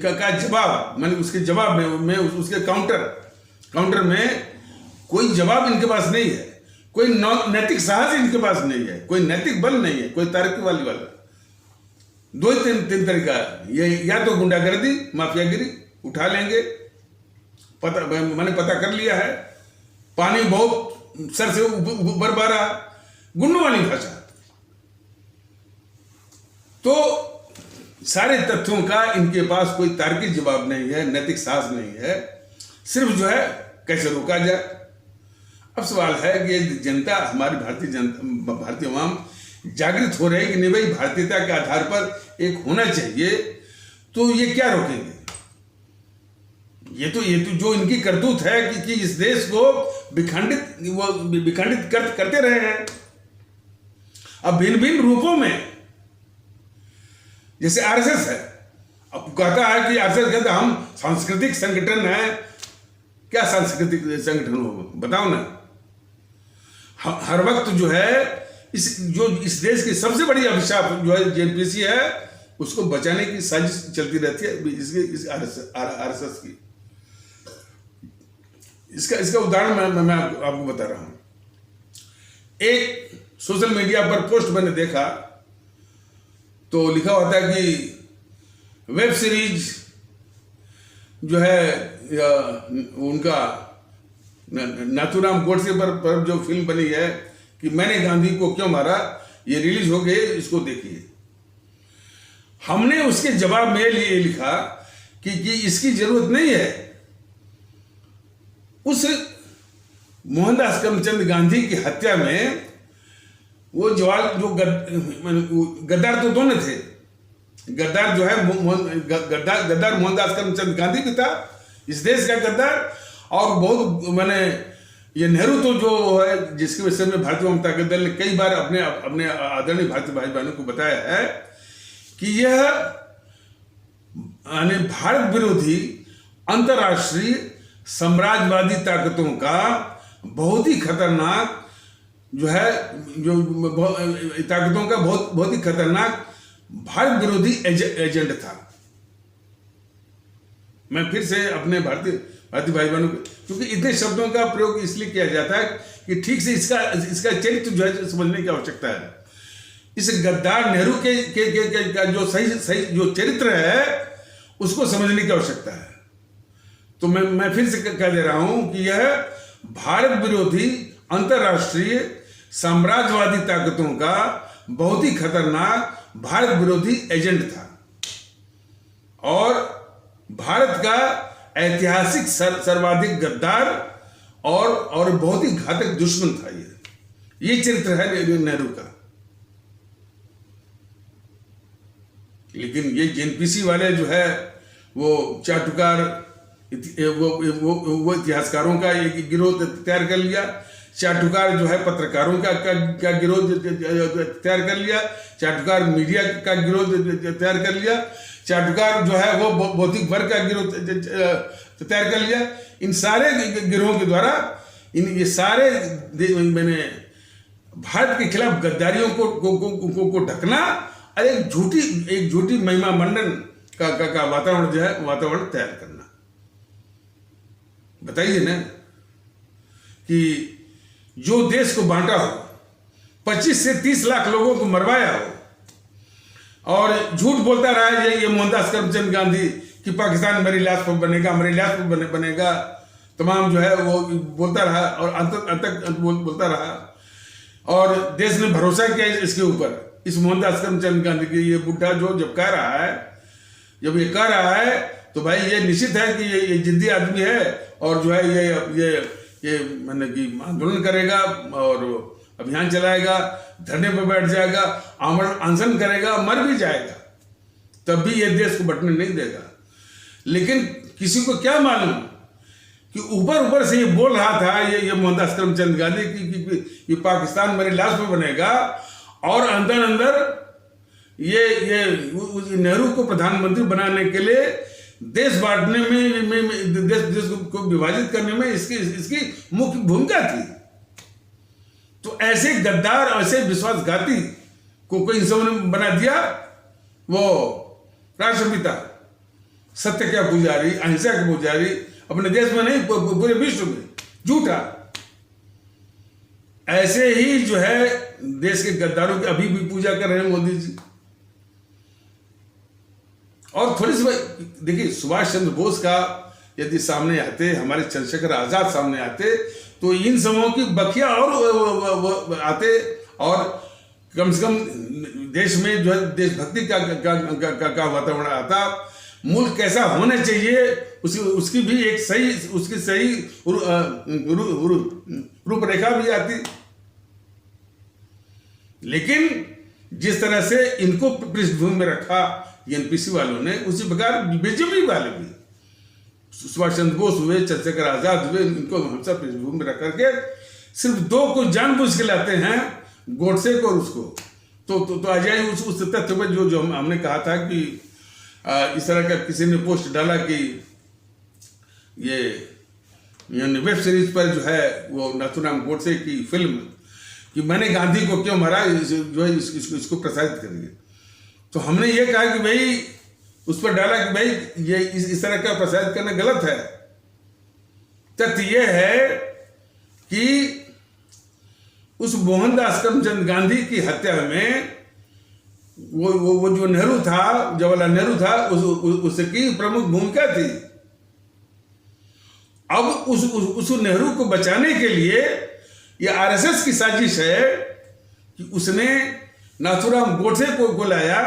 का जवाब मैंने उसके जवाब में उसके काउंटर में कोई जवाब इनके पास नहीं है, कोई नैतिक साहस इनके पास नहीं है, कोई नैतिक बल नहीं है, कोई तार्किक वाला। 2-3 तरीका, ये या तो गुंडागर्दी माफियागिरी उठा लेंगे, मैंने पता कर लिया है, पानी बहुत सर से ऊपर बह रहा, गुंडों वाली भाषा। तो सारे तथ्यों का इनके पास कोई तार्किक जवाब नहीं है, नैतिक साहस नहीं है, सिर्फ जो है कैसे रोका जाए। अब सवाल है कि जनता, हमारी भारतीय अवाम जागृत हो रहे हैं कि नहीं भाई भारतीयता के आधार पर एक होना चाहिए, तो ये क्या रोकेंगे? ये तो जो इनकी करतूत है कि इस देश को विखंडित करते रहे हैं। अब भिन्न रूपों में, जैसे आरएसएस है, अब कहता है कि आरएसएस कहता हम सांस्कृतिक संगठन है। क्या सांस्कृतिक संगठन हो बताओ ना। हर वक्त जो है इस देश की सबसे बड़ी अभिशाप जो है जेएनपीसी है, उसको बचाने की साजिश चलती रहती है इस आरएसएस की। इसका उदाहरण मैं आपको बता रहा हूं। एक सोशल मीडिया पर पोस्ट मैंने देखा तो लिखा होता है कि वेब सीरीज जो है उनका नाथूराम गोडसे पर जो फिल्म बनी है कि मैंने गांधी को क्यों मारा, ये रिलीज हो गई, इसको देखिए। हमने उसके जवाब में ये लिखा कि इसकी जरूरत नहीं है। उस मोहनदास करमचंद गांधी की हत्या में वो गद्दार तो दोनों थे। गद्दार जो है गद्दार मोहनदास करमचंद गांधी भी था, इस देश का गद्दार। और बहुत ये नेहरू तो जो है जिसके विषय में भारतीय जनता दल ने कई बार अपने आदरणीय भारतीय भाई बहनों को बताया है कि यह भारत विरोधी अंतर्राष्ट्रीय साम्राज्यवादी ताकतों का बहुत ही खतरनाक ताकतों का बहुत ही खतरनाक भारत विरोधी एजेंट था। मैं फिर से अपने भारतीय भाई बहनों को, क्योंकि इतने शब्दों का प्रयोग इसलिए किया जाता है कि ठीक से इसका चरित्र जो है समझने की आवश्यकता है। इस गद्दार नेहरू के जो सही जो चरित्र है उसको समझने की आवश्यकता है। तो मैं फिर से कह दे रहा हूं कि यह भारत विरोधी अंतर्राष्ट्रीय साम्राज्यवादी ताकतों का बहुत ही खतरनाक भारत विरोधी एजेंट था। और भारत का ऐतिहासिक सर्वाधिक गद्दार और बहुत ही घातक दुश्मन था। ये चरित्र है नेहरू का। लेकिन ये जेएनपीसी वाले जो है वो चाटुकार, वो इतिहासकारों का एक गिरोह तैयार कर लिया। चाटुकार जो है पत्रकारों का गिरोह तैयार कर लिया। चाटुकार मीडिया का गिरोह तैयार कर लिया। चाटुकार जो है वो भौतिक वर्ग का गिरोह तैयार कर लिया। इन सारे गिरोहों के द्वारा ये सारे मैंने भारत के खिलाफ गद्दारियों को ढकना और एक झूठी महिमा मंडन का वातावरण जो है वातावरण तैयार करना। बताइए ना कि जो देश को बांटा हो, 25 से 30 लाख लोगों को मरवाया हो और झूठ बोलता रहा है ये मोहनदास करमचंद गांधी कि पाकिस्तान मेरी लाश पर बनेगा, मेरी लाश पर बनेगा, तमाम जो है वो बोलता रहा और अंत तक बोलता रहा। और देश ने भरोसा किया इसके ऊपर, इस मोहनदास करमचंद गांधी की ये बुढ़ा जो जब कह रहा है, जब ये कह रहा है तो भाई ये निश्चित है कि ये जिद्दी आदमी है और जो है ये मैंने कि आंदोलन करेगा और अभियान चलाएगा, धरने पर बैठ जाएगा, आमरण अनशन करेगा, मर भी जाएगा, तब भी ये देश को बंटने नहीं देगा। लेकिन किसी को क्या मालूम कि ऊपर से ये बोल रहा था ये मोहनदास करमचंद गांधी कि पाकिस्तान मेरी लाश पर बनेगा और अंदर ये नेहरू को प्रधानमंत्री बनाने के लिए देश बांटने में देश को विभाजित करने में इसकी मुख्य भूमिका थी। तो ऐसे गद्दार, ऐसे विश्वासघाती को कोई इंसान ने बना दिया वो राष्ट्रपिता, सत्य का पुजारी, अहिंसा का पुजारी, अपने देश में नहीं पूरे विश्व में झूठा। ऐसे ही जो है देश के गद्दारों की अभी भी पूजा कर रहे हैं मोदी जी। और थोड़ी सी देखिए, सुभाष चंद्र बोस का यदि सामने आते, हमारे चंद्रशेखर आजाद सामने आते तो इन समूहों की बखिया और आते और कम से कम देश में जो है देशभक्ति का वातावरण आता। मुल्क कैसा होना चाहिए उसकी भी एक सही रूपरेखा भी आती। लेकिन जिस तरह से इनको पृष्ठभूमि में रखा एनपीसी वालों ने, उसी प्रकार बीजेपी वाले भी, सुभाष चंद्र बोस हुए, चंद्रशेखर आजाद हुए, इनको हमेशा पृष्ठभूमि में रख करके सिर्फ दो को जानबूझ के लाते हैं, गोडसे को और उसको। तो आ जाए उस तथ्य पर जो हमने कहा था कि इस तरह का किसी ने पोस्ट डाला कि ये वेब सीरीज पर जो है वो नाथूराम गोडसे की फिल्म कि मैंने गांधी को क्यों मारा, जो है इसको प्रसारित करिए। तो हमने ये कहा कि भाई उस पर डाला कि भाई ये इस तरह का प्रसारित करना गलत है। तथ्य ये है कि उस मोहनदास करमचंद गांधी की हत्या में वो जो नेहरू था, जवाहरलाल नेहरू था, उसकी प्रमुख भूमिका थी। अब उस नेहरू को बचाने के लिए ये आरएसएस की साजिश है कि उसने नाथूराम गोडसे को लाया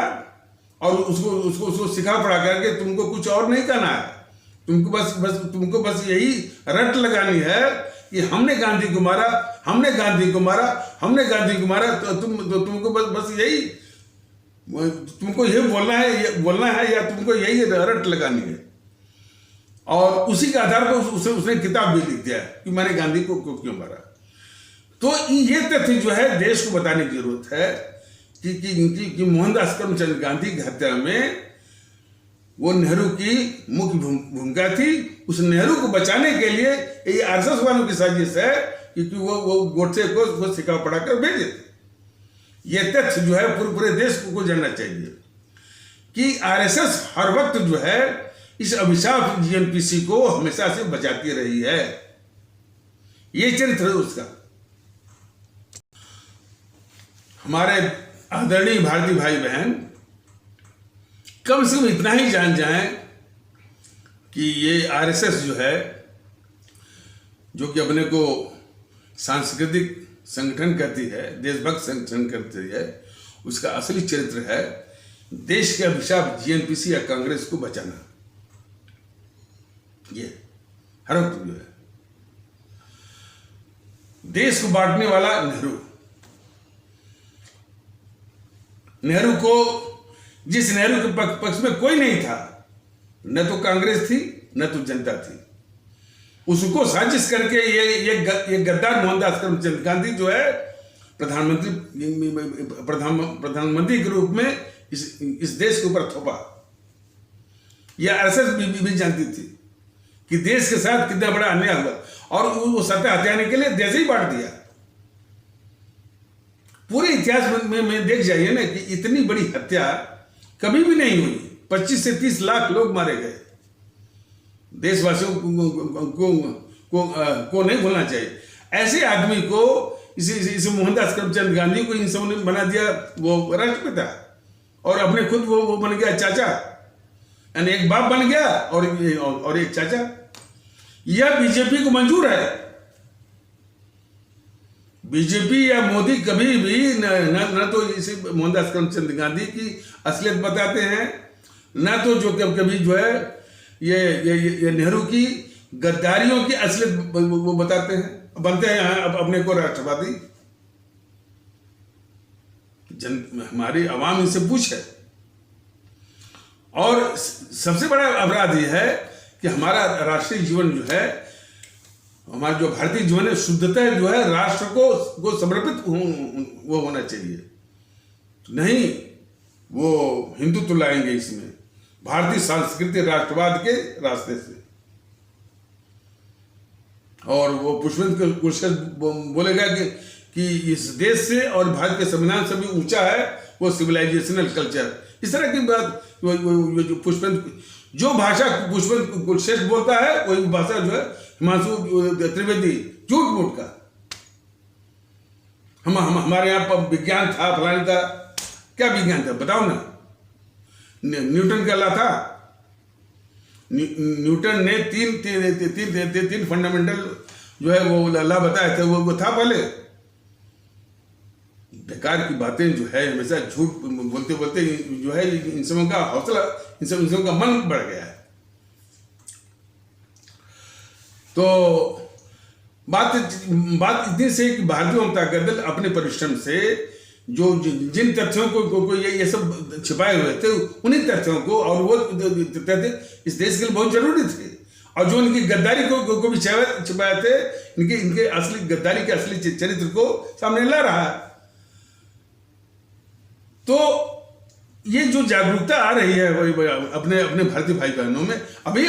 और उसको सिखा पढ़ा करके तुमको कुछ और नहीं करना है, तुमको बस यही रट लगानी है कि हमने गांधी को मारा, हमने गांधी को मारा, तो तुमको बस यही, तुमको ये बोलना है या तुमको यही रट लगानी है। और उसी के आधार पर उसने किताब भी लिख दिया कि मैंने गांधी को क्यों मारा। तो ये तथ्य जो है देश को बताने की जरूरत है कि मोहनदास करमचंद गांधी की हत्या में वो नेहरू की मुख्य भूमिका थी। उस नेहरू को बचाने के लिए ये आरएसएस वालों की साजिश है क्योंकि वो गोडसे को सिखा पढ़ा कर भेजे थे। ये तथ्य जो है पूरे देश को जानना चाहिए कि आरएसएस हर वक्त जो है इस अभिशाप जीएनपीसी को हमेशा से बचाती रही है। ये चरित्र है उसका। हमारे आदरणीय भारतीय भाई बहन कम से कम इतना ही जान जाएं कि ये आरएसएस जो है, जो कि अपने को सांस्कृतिक संगठन कहती है, देशभक्त संगठन करती है, उसका असली चरित्र है देश के अभिशाप जीएनपीसी या कांग्रेस को बचाना। ये हर वक्त जो है देश को बांटने वाला नेहरू को, जिस नेहरू के पक्ष में कोई नहीं था, न तो कांग्रेस थी न तो जनता थी, उसको साजिश करके ये गद्दार मोहनदास करमचंद गांधी जो है प्रधानमंत्री के रूप में इस देश के ऊपर थोपा। यह आरएसएस भी जानती थी कि देश के साथ कितना बड़ा अन्याय हुआ, और वो सत्ता हथियाने के लिए देश ही बांट दिया। पूरे इतिहास में देख जाइए ना कि इतनी बड़ी हत्या कभी भी नहीं हुई। 25 से 30 लाख लोग मारे गए। देशवासियों को नहीं भूलना चाहिए। ऐसे आदमी को इसे मोहनदास करमचंद गांधी को इन सब ने बना दिया वो राष्ट्रपिता, और अपने खुद वो बन गया चाचा, यानी एक बाप बन गया और एक चाचा। यह बीजेपी को मंजूर है। बीजेपी या मोदी कभी भी न तो इसे मोहनदास करमचंद गांधी की असलियत बताते हैं, न तो जो कभी जो है ये नेहरू की गद्दारियों की असलियत वो बताते हैं, बनते हैं अपने को राष्ट्रवादी। हमारी आवाम इनसे पूछे। और सबसे बड़ा अपराध यह है कि हमारा राष्ट्रीय जीवन जो है, हमारा जो भारतीय जीवन है, शुद्धता जो है राष्ट्र को समर्पित वो होना चाहिए। नहीं वो हिंदुत्व लाएंगे इसमें, भारतीय सांस्कृतिक राष्ट्रवाद के रास्ते से। और वो पुष्पेंद्र कुलशेखर बोलेगा कि इस देश से और भारत के संविधान से भी ऊंचा है वो सिविलाइजेशनल कल्चर। इस तरह की बात जो पुष्पेंद्र, जो भाषा पुष्पेंद्र कुलशेखर बोलता है वही भाषा जो है हिमांशु त्रिवेदी झूठ मूठ का। हमारे यहाँ पर विज्ञान था, फलानी था। क्या विज्ञान था बताओ ना? न्यूटन का ला था। न्यूटन ने तीन फंडामेंटल जो है वो ला बताए थे, वो था पहले। बेकार की बातें जो है हमेशा झूठ बोलते बोलते जो है इन सबों का हौसला, इन सबों का मन बढ़ गया है। तो बात इतनी से कि भारतीय जनता दल अपने परिश्रम से जो जिन तथ्यों को ये सब छिपाए हुए थे, उन्हीं तथ्यों को, और वो तथ्य इस देश के लिए बहुत जरूरी थे, और जो इनकी गद्दारी को भी छिपाए थे, इनके असली गद्दारी के असली चरित्र को सामने ला रहा है। तो ये जो जागरूकता आ रही है अपने अपने भारतीय भाई बहनों में, अभी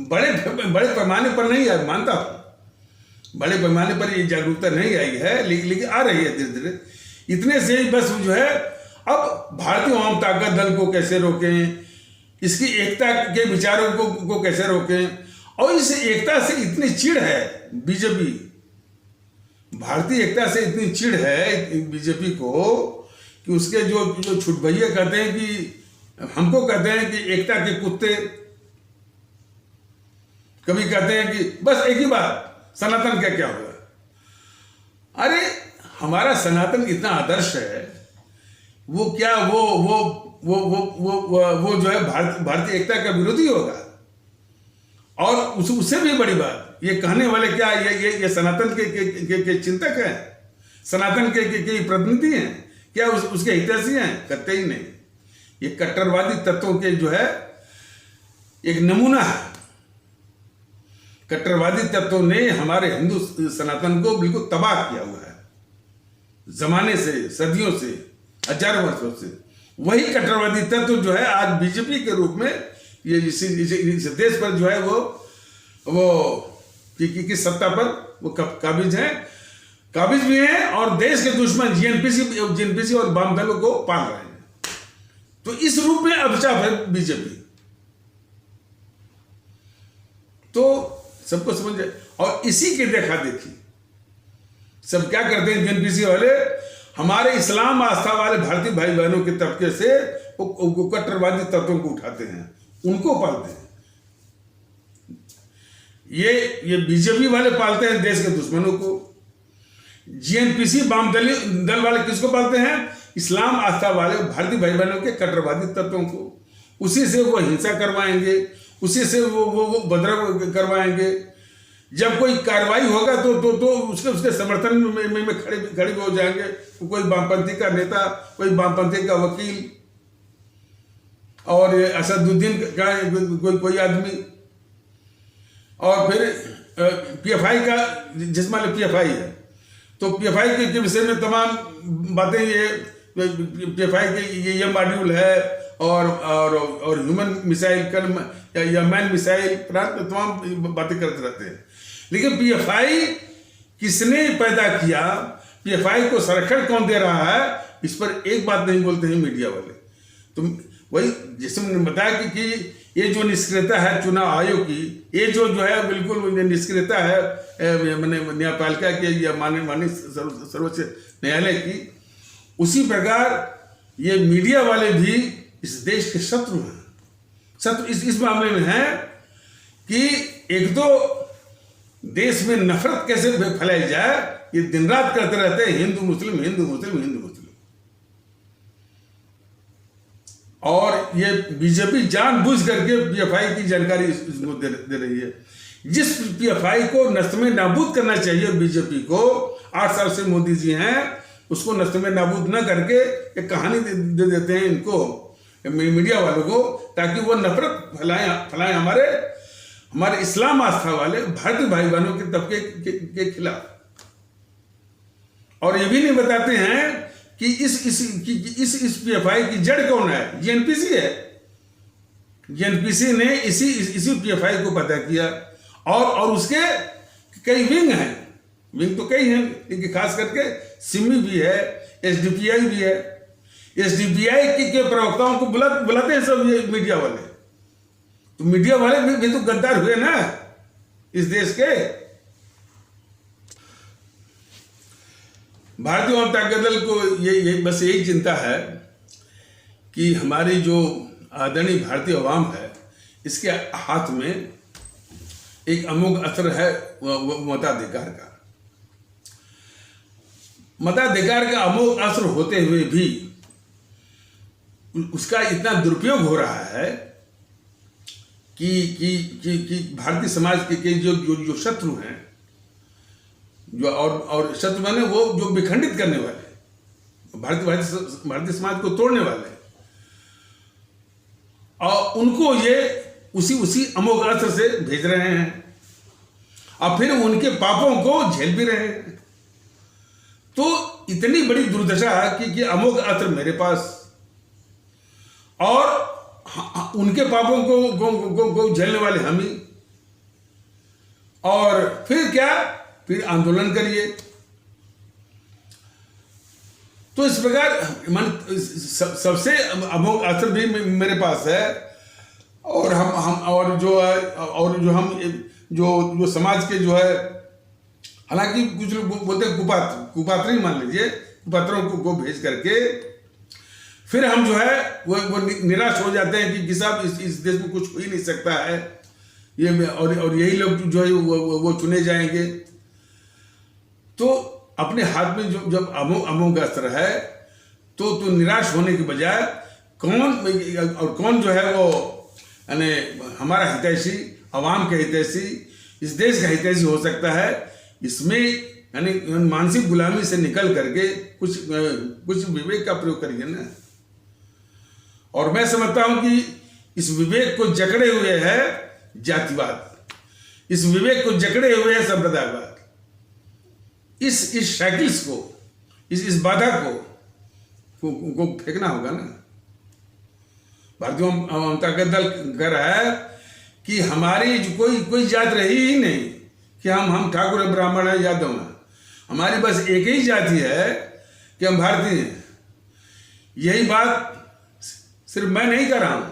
बड़े पैमाने पर नहीं है, मानता हूं बड़े पैमाने पर ये जागरूकता नहीं आई है, लेकिन आ रही है धीरे धीरे। इतने से ही बस जो है अब भारतीय आवाम ताकत दल को कैसे रोकें, इसकी एकता के विचारों को कैसे रोकें, और इस एकता से इतनी चिढ़ है बीजेपी, भारतीय एकता से इतनी चिढ़ है बीजेपी को कि उसके जो छुट भैया कहते हैं कि हमको कहते हैं कि एकता के कुत्ते, कभी कहते हैं कि बस एक ही बात, सनातन क्या होगा। अरे हमारा सनातन इतना आदर्श है, वो क्या वो जो है भारतीय एकता का विरोधी होगा। और उससे भी बड़ी बात, ये कहने वाले क्या ये सनातन के चिंतक हैं, सनातन के प्रतिनिधि हैं क्या, उसके हितैषी हैं? करते ही नहीं। ये कट्टरवादी तत्वों के जो है एक नमूना है। कट्टरवादी तत्वों ने हमारे हिंदू सनातन को बिल्कुल तबाह किया हुआ है, जमाने से, सदियों से, हजारों वर्षों से। वही कट्टरवादी तत्व जो है आज बीजेपी के रूप में ये इस देश पर जो है वो की सत्ता पर वो काबिज भी हैं, और देश के दुश्मन जीएनपीसी और वाम दलों को पाल रहे हैं। तो इस रूप में अभिशाप है बीजेपी। तो सबको समझ जाए। और इसी के देखा देखी सब क्या करते हैं जीएनपीसी वाले, हमारे इस्लाम आस्था वाले भारतीय भाई बहनों के तबके से वो कट्टरवादी तत्वों को उठाते हैं, उनको पालते हैं। ये बीजेपी वाले पालते हैं देश के दुश्मनों को। जीएनपीसी वाम दल वाले किसको पालते हैं? इस्लाम आस्था वाले भारतीय भाई बहनों के कट्टरवादी तत्वों को। उसी से वो हिंसा करवाएंगे, उसी से वो बदरा करवाएंगे। जब कोई कार्रवाई होगा तो उसके समर्थन में खड़े हो जाएंगे। तो कोई वामपंथी का नेता, कोई वामपंथी का वकील और असदुद्दीन का कोई आदमी, और फिर पीएफआई का, जिस मान लो पीएफआई है तो पीएफआई के विषय में तमाम बातें, ये पीएफआई के ये मॉड्यूल है और ह्यूमन मिसाइल या मैन मिसाइल, तमाम बातें करते रहते हैं। लेकिन पीएफआई किसने पैदा किया, पीएफआई को संरक्षण कौन दे रहा है, इस पर एक बात नहीं बोलते हैं मीडिया वाले। तो वही जैसे मैंने बताया कि ये जो निष्क्रियता है चुनाव आयोग की, ये जो है बिल्कुल निष्क्रियता है मैंने न्यायपालिका के या माननीय सर्वोच्च न्यायालय की, उसी प्रकार ये मीडिया वाले भी इस देश के शत्रु हैं। शत्रु इस मामले में है कि एक तो देश में नफरत कैसे फैलाई जाए, ये दिन रात करते रहते हैं, हिंदू मुस्लिम हिंदू मुस्लिम हिंदू मुस्लिम। और ये बीजेपी जानबूझ करके पीएफआई की जानकारी इसको दे रही है। जिस पीएफआई को नष्ट में नाबूद करना चाहिए बीजेपी को, 8 साल से मोदी जी हैं, उसको नष्ट में नाबूद न करके एक कहानी दे देते हैं इनको, मीडिया वालों को, ताकि वो नफरत फैलाएं हमारे इस्लाम आस्था वाले भारतीय भाई बहनों के तबके के खिलाफ। और ये भी नहीं बताते हैं कि इस पीएफआई की जड़ कौन है। जेएनपीसी है, जेएनपीसी ने इसी पीएफआई को पैदा किया और उसके कई विंग हैं, विंग तो कई हैं, लेकिन खास करके सिमी भी है, एसडीपीआई भी है। एसडीपीआई के प्रवक्ताओं को बुलाते हैं सब ये मीडिया वाले। तो मीडिया वाले भी तो गद्दार हुए ना इस देश के। भारतीय जनता दल को ये बस यही चिंता है कि हमारी जो आदरणीय भारतीय अवाम है, इसके हाथ में एक अमोघ असर है मताधिकार का। मताधिकार का अमोघ असर होते हुए भी उसका इतना दुरुपयोग हो रहा है कि भारतीय समाज के जो शत्रु हैं, जो और शत्रु माने वो जो विखंडित करने वाले, भारतीय समाज को तोड़ने वाले, और उनको ये उसी अमोघ असर से भेज रहे हैं और फिर उनके पापों को झेल भी रहे हैं। तो इतनी बड़ी दुर्दशा है कि अमोघ असर मेरे पास और उनके पापों को झेलने वाले हम ही। और फिर क्या, फिर आंदोलन करिए। तो इस प्रकार सबसे अमोघ असर भी मेरे पास है। और हम जो समाज के जो है, हालांकि कुछ लोग बोलते हैं कुपात्री मान लीजिए, कुपात्रों को भेज करके फिर हम जो है वो निराश हो जाते हैं कि साहब इस देश में कुछ हो ही नहीं सकता है, ये और यही लोग जो है वो चुने जाएंगे। तो अपने हाथ में जब अमोघ अस्त्र है तो निराश होने के बजाय कौन जो है वो यानी हमारा हितैषी, आवाम के हितैषी, इस देश का हितैषी हो सकता है, इसमें यानी मानसिक गुलामी से निकल करके कुछ विवेक का प्रयोग करिए ना। और मैं समझता हूं कि इस विवेक को जकड़े हुए है जातिवाद, इस विवेक को जकड़े हुए है संप्रदायवाद। इस साइकिल्स को, इस बाधा को फेंकना होगा ना। भारतीय जनता दल कह रहा है कि हमारी कोई जात रही ही नहीं कि हम ठाकुर ब्राह्मण है, यादव हैं। हमारी बस एक ही जाति है कि हम भारतीय हैं। यही बात सिर्फ मैं नहीं कर रहा हूं,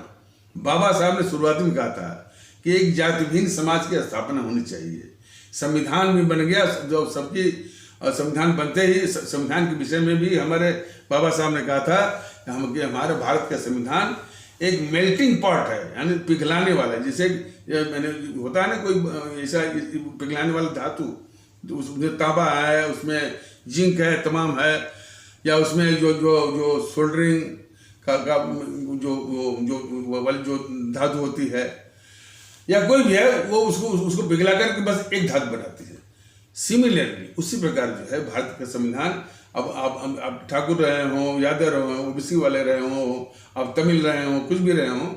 बाबा साहब ने शुरुआत में कहा था कि एक जातिहीन समाज की स्थापना होनी चाहिए। संविधान भी बन गया, जो सबकी संविधान बनते ही संविधान के विषय में भी हमारे बाबा साहब ने कहा था कि हमारे भारत का संविधान एक मेल्टिंग पॉट है, यानी पिघलाने वाला। जैसे मैंने होता है ना कोई ऐसा पिघलाने वाला धातु, तो उसमें तांबा है, उसमें जिंक है, तमाम है, या उसमें जो सोल्डरिंग का जो धातु होती है, या कोई भी है वो उसको उसको पिघला करके बस एक धातु बनाती है। सिमिलरली उसी प्रकार जो है भारत का संविधान, अब आप ठाकुर रहे हों, यादव रहे हों, ओबीसी वाले रहे हों, आप तमिल रहे हों, कुछ भी रहे हों,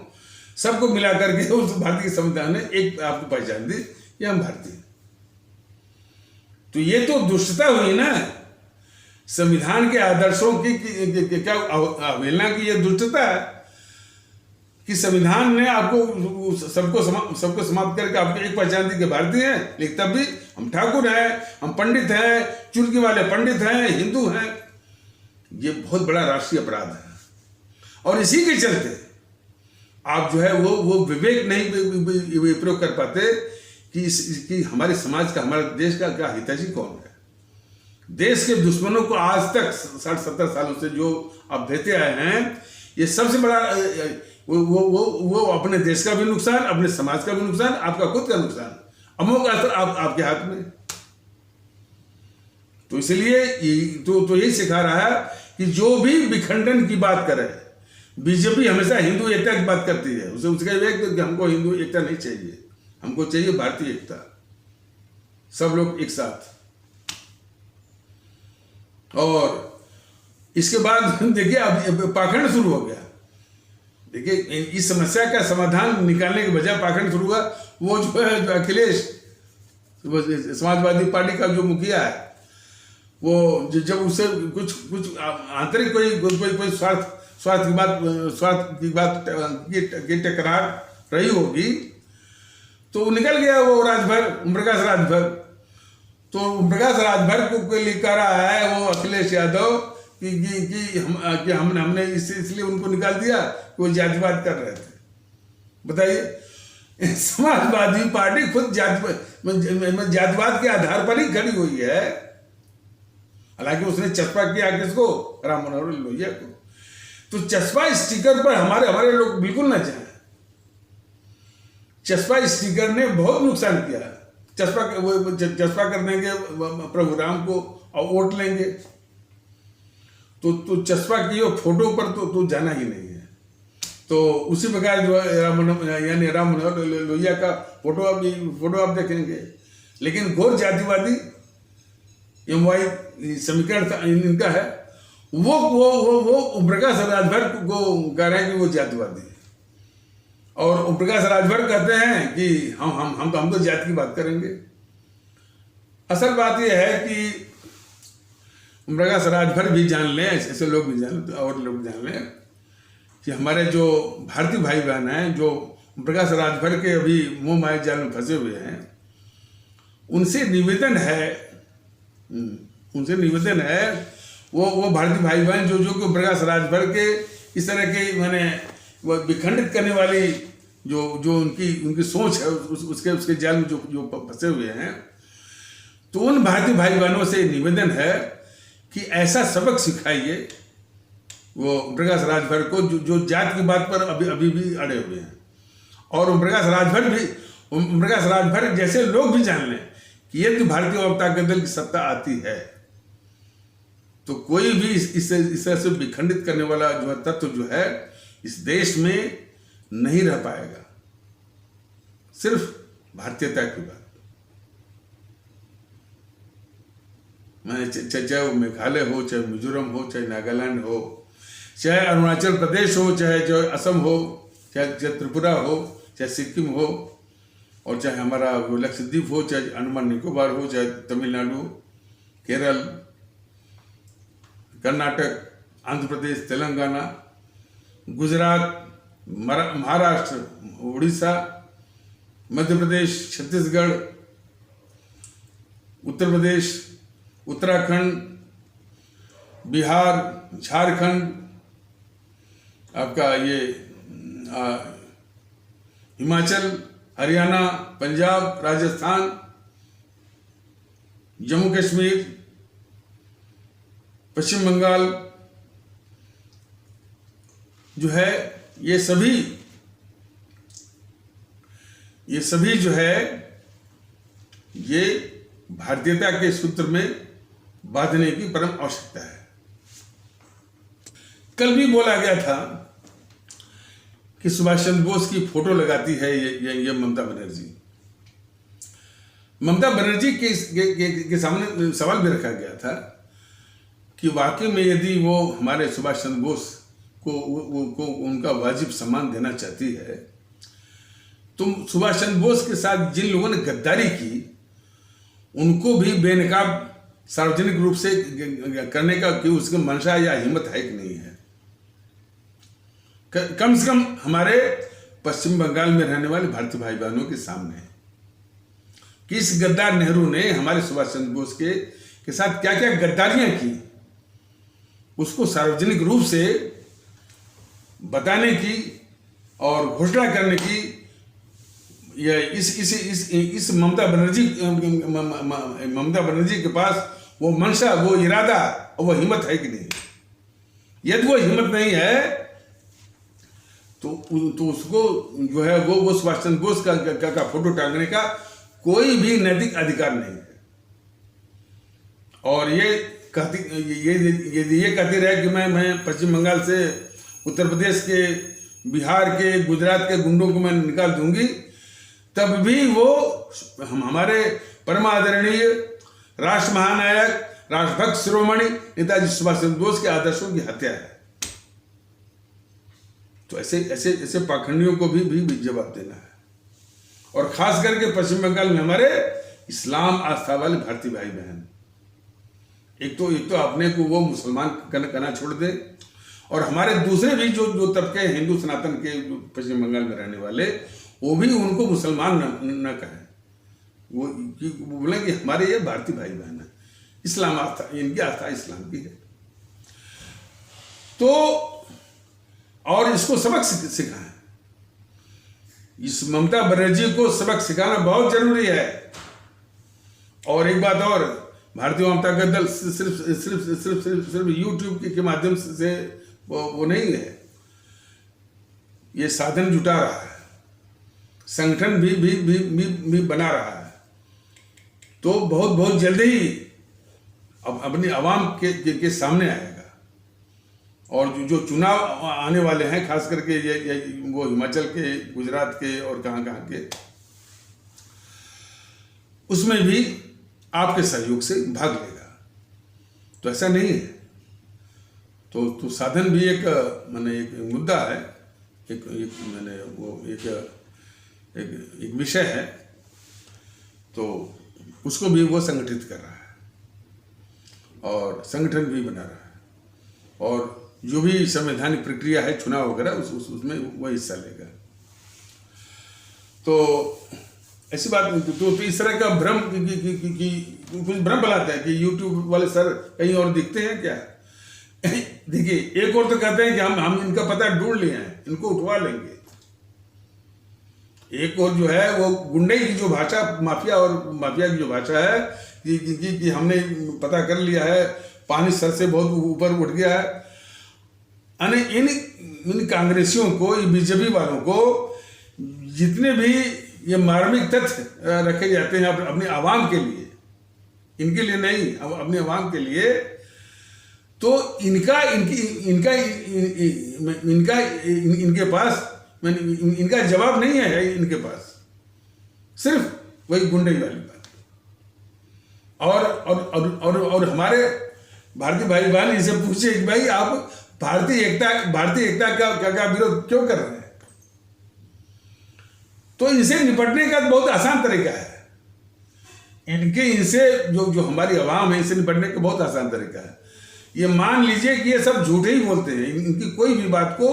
सबको मिला करके उस भारतीय संविधान ने एक आपको पहचान दी कि हम भारतीय। तो ये तो दुष्टता हुई ना, संविधान के आदर्शों की क्या अवहेलना की, ये दुष्टता है कि संविधान ने आपको सबको समाप्त करके आपको एक पहचान दी कि भारतीय हैं, लेकिन तब भी हम ठाकुर हैं, हम पंडित हैं, चुटकी वाले पंडित हैं, हिंदू हैं। ये बहुत बड़ा राष्ट्रीय अपराध है। और इसी के चलते आप जो है वो विवेक नहीं प्रयोग कर पाते कि हमारे समाज का, हमारे देश का क्या हितैषी कौन है। देश के दुश्मनों को आज तक 60-70 सालों से जो आप देते आए हैं, ये सबसे बड़ा वो अपने देश का भी नुकसान, अपने समाज का भी नुकसान, आपका खुद का नुकसान, अमोघ असर आपके हाथ में। तो इसलिए तो यही सिखा रहा है कि जो भी विखंडन की बात करे, बीजेपी हमेशा हिंदू एकता की बात करती है। उसका कि हमको हिंदू एकता नहीं चाहिए, हमको चाहिए भारतीय एकता, सब लोग एक साथ। और इसके बाद देखिए अब पाखंड शुरू हो गया। देखिए इस समस्या का समाधान निकालने के बजाय पाखंड शुरू हुआ। वो जो है जो अखिलेश समाजवादी पार्टी का जो मुखिया है, वो जब उससे कुछ आंतरिक कोई स्वार्थ की बात की टकरार रही होगी, तो निकल गया वो राजभर, ओम प्रकाश राजभर। तो ओम प्रकाश राजभर को लिख रहा है वो अखिलेश यादव कि हमने इसलिए उनको निकाल दिया कि वो जातिवाद कर रहे थे। बताइए, समाजवादी पार्टी खुद जातिवाद के आधार पर ही खड़ी हुई है। हालांकि उसने चस्पा किया किसको? राम मनोहर लोहिया को। तो चस्पा स्टिकर पर हमारे लोग बिल्कुल ना जाए। चस्पा स्टिकर ने बहुत नुकसान किया। चस्पा कर देंगे प्रभु राम को और वोट लेंगे, तो चस्पा की फोटो पर तो जाना ही नहीं है। तो उसी प्रकार जो है राम मनोहर लोहिया का फोटो आप देखेंगे, लेकिन घोर जातिवादी MY समीकरण इनका है। वो ओम प्रकाश राजभर को कह रहे हैं कि वो जातिवादी है, और ओम प्रकाश राजभर कहते हैं कि हम तो जाति की बात करेंगे। असल बात यह है कि ओम प्रकाश राजभर भी जान लें, ऐसे लोग भी जान लें, और लोग जान लें कि हमारे जो भारतीय भाई बहन हैं, जो ओम प्रकाश राजभर के अभी मोह माया जाल में फंसे हुए हैं, उनसे निवेदन है वो भारतीय भाई बहन जो ओम प्रकाश राजभर के इस तरह के मैंने वो विखंडित करने वाली जो उनकी सोच है, उसके जाल में जो फंसे हुए हैं, तो उन भारतीय भाई बहनों से निवेदन है कि ऐसा सबक सिखाइए वो ओम प्रकाश राजभर को जो जात की बात पर अभी भी अड़े हुए हैं। और ओम प्रकाश राजभर जैसे लोग भी जान लें कि यदि भारतीय जनता दल की सत्ता आती है, तो कोई भी इस तरह से विखंडित करने वाला जो है तत्व जो है इस देश में नहीं रह पाएगा। सिर्फ भारतीयता की बात, चाहे वो मेघालय हो, चाहे मिजोरम हो, चाहे नागालैंड हो, चाहे अरुणाचल प्रदेश हो, चाहे असम हो, चाहे त्रिपुरा हो, चाहे सिक्किम हो, और चाहे हमारा लक्षद्वीप हो, चाहे अंडमान निकोबार हो, चाहे तमिलनाडु, केरल, कर्नाटक, आंध्र प्रदेश, तेलंगाना, गुजरात, महाराष्ट्र, उड़ीसा, मध्य प्रदेश, छत्तीसगढ़, उत्तर प्रदेश, उत्तराखंड, बिहार, झारखंड, आपका ये हिमाचल, हरियाणा, पंजाब, राजस्थान, जम्मू कश्मीर, पश्चिम बंगाल, जो है ये सभी जो है ये भारतीयता के सूत्र में बांधने की परम आवश्यकता है। कल भी बोला गया था कि सुभाष चंद्र बोस की फोटो लगाती है ये ममता बनर्जी। ममता बनर्जी के सामने सवाल भी रखा गया था कि वाकई में यदि वो हमारे सुभाष चंद्र बोस को उनका वाजिब सम्मान देना चाहती है, तो सुभाष चंद्र बोस के साथ जिन लोगों ने गद्दारी की उनको भी बेनकाब सार्वजनिक रूप से करने का कि उसकी मंशा या हिम्मत है कि नहीं है। कम से कम हमारे पश्चिम बंगाल में रहने वाले भारतीय भाई बहनों के सामने कि इस गद्दार नेहरू ने हमारे सुभाष चंद्र बोस के साथ क्या क्या गद्दारियां की, उसको सार्वजनिक रूप से बताने की और घोषणा करने की इस ममता बनर्जी के पास वो मंशा, वो इरादा और वो हिम्मत है कि नहीं। यदि वो हिम्मत नहीं है तो उसको जो है वो सुभाष चंद्र बोस का फोटो टांगने का कोई भी नैतिक अधिकार नहीं है। और ये कहती रहे कि मैं पश्चिम बंगाल से, उत्तर प्रदेश के, बिहार के, गुजरात के गुंडों को मैं निकाल दूंगी, तब भी वो हमारे परम आदरणीय राष्ट्र महानायक, राष्ट्रभक्त शिरोमणि नेताजी सुभाष चंद्र बोस के आदर्शों की हत्या है। तो ऐसे पाखंडियों को भी जवाब देना है। और खास करके पश्चिम बंगाल में हमारे इस्लाम आस्था वाले भारतीय भाई बहन, एक तो अपने को वो मुसलमान करना छोड़ दे, और हमारे दूसरे भी जो तबके हिंदू सनातन के पश्चिम बंगाल में रहने वाले, वो भी उनको मुसलमान न कहें। वो बोले कि हमारे ये भारतीय भाई बहन है, इस्लाम आस्था, इनकी आस्था इस्लाम की है। तो और इसको सबक सिखाएं, इस ममता बनर्जी को सबक सिखाना बहुत जरूरी है। और एक बात और, भारतीय जनता का दल सिर्फ यूट्यूब के माध्यम से वो नहीं है, ये साधन जुटा रहा है, संगठन भी बना रहा है। तो बहुत जल्दी ही अब अपनी आवाम के सामने आएगा। और जो चुनाव आने वाले हैं, खास करके वो हिमाचल के, गुजरात के और कहाँ के, उसमें भी आपके सहयोग से भाग लेगा। तो ऐसा नहीं है। तो साधन भी एक मुद्दा है, एक विषय है। तो उसको भी वो संगठित कर रहा है और संगठन भी बना रहा है। और जो भी संवैधानिक प्रक्रिया है, चुनाव वगैरह, उसमें वह हिस्सा लेगा। तो ऐसी बात तो इस तरह का भ्रम कुछ भ्रम फैलाते हैं कि यूट्यूब वाले सर कहीं और दिखते हैं क्या। देखिए, एक और तो कहते हैं कि हम इनका पता ढूंढ लिए हैं, इनको उठवा लेंगे। एक और जो है वो गुंडे की जो भाषा, माफिया की जो भाषा है कि हमने पता कर लिया है, पानी सर से बहुत ऊपर उठ गया है। इन कांग्रेसियों को, बीजेपी वालों को जितने भी ये मार्मिक तथ्य रखे जाते हैं अपनी आवाम के लिए, इनके लिए नहीं, अपनी आवाम के लिए, तो इनके पास इनका जवाब नहीं है। इनके पास सिर्फ वही गुंडई वाली बात। और हमारे भारतीय भाई बहन इनसे पूछे कि भाई आप भारतीय एकता का विरोध क्यों कर रहे हैं। तो इनसे निपटने का बहुत आसान तरीका है। इनसे जो हमारी आवाम है, इनसे निपटने का बहुत आसान तरीका है। ये मान लीजिए कि ये सब झूठे ही बोलते हैं। इनकी कोई भी बात को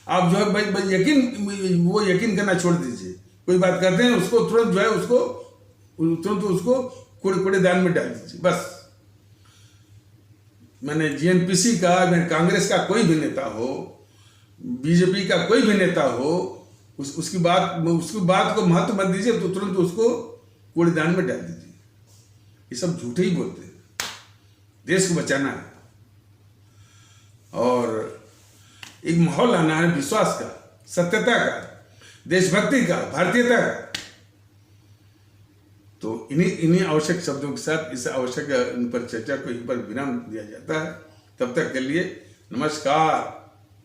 आप जो है यकीन करना छोड़ दीजिए। कोई बात करते हैं, उसको तुरंत जो है उसको कूड़ेदान में डाल दीजिए, बस। मैंने जीएनपीसी का, मैंने कांग्रेस का कोई भी नेता हो, बीजेपी का कोई भी नेता हो, उसकी बात को महत्व मत दीजिए, तो तुरंत उसको कूड़ेदान में डाल दीजिए। ये सब झूठे ही बोलते हैं। देश को बचाना है और एक माहौल लाना है विश्वास का, सत्यता का, देशभक्ति का, भारतीयता का। तो इन्हीं आवश्यक शब्दों के साथ इस आवश्यक इन पर चर्चा को यहीं पर विराम दिया जाता है। तब तक के लिए नमस्कार,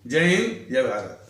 जय हिंद, जय भारत।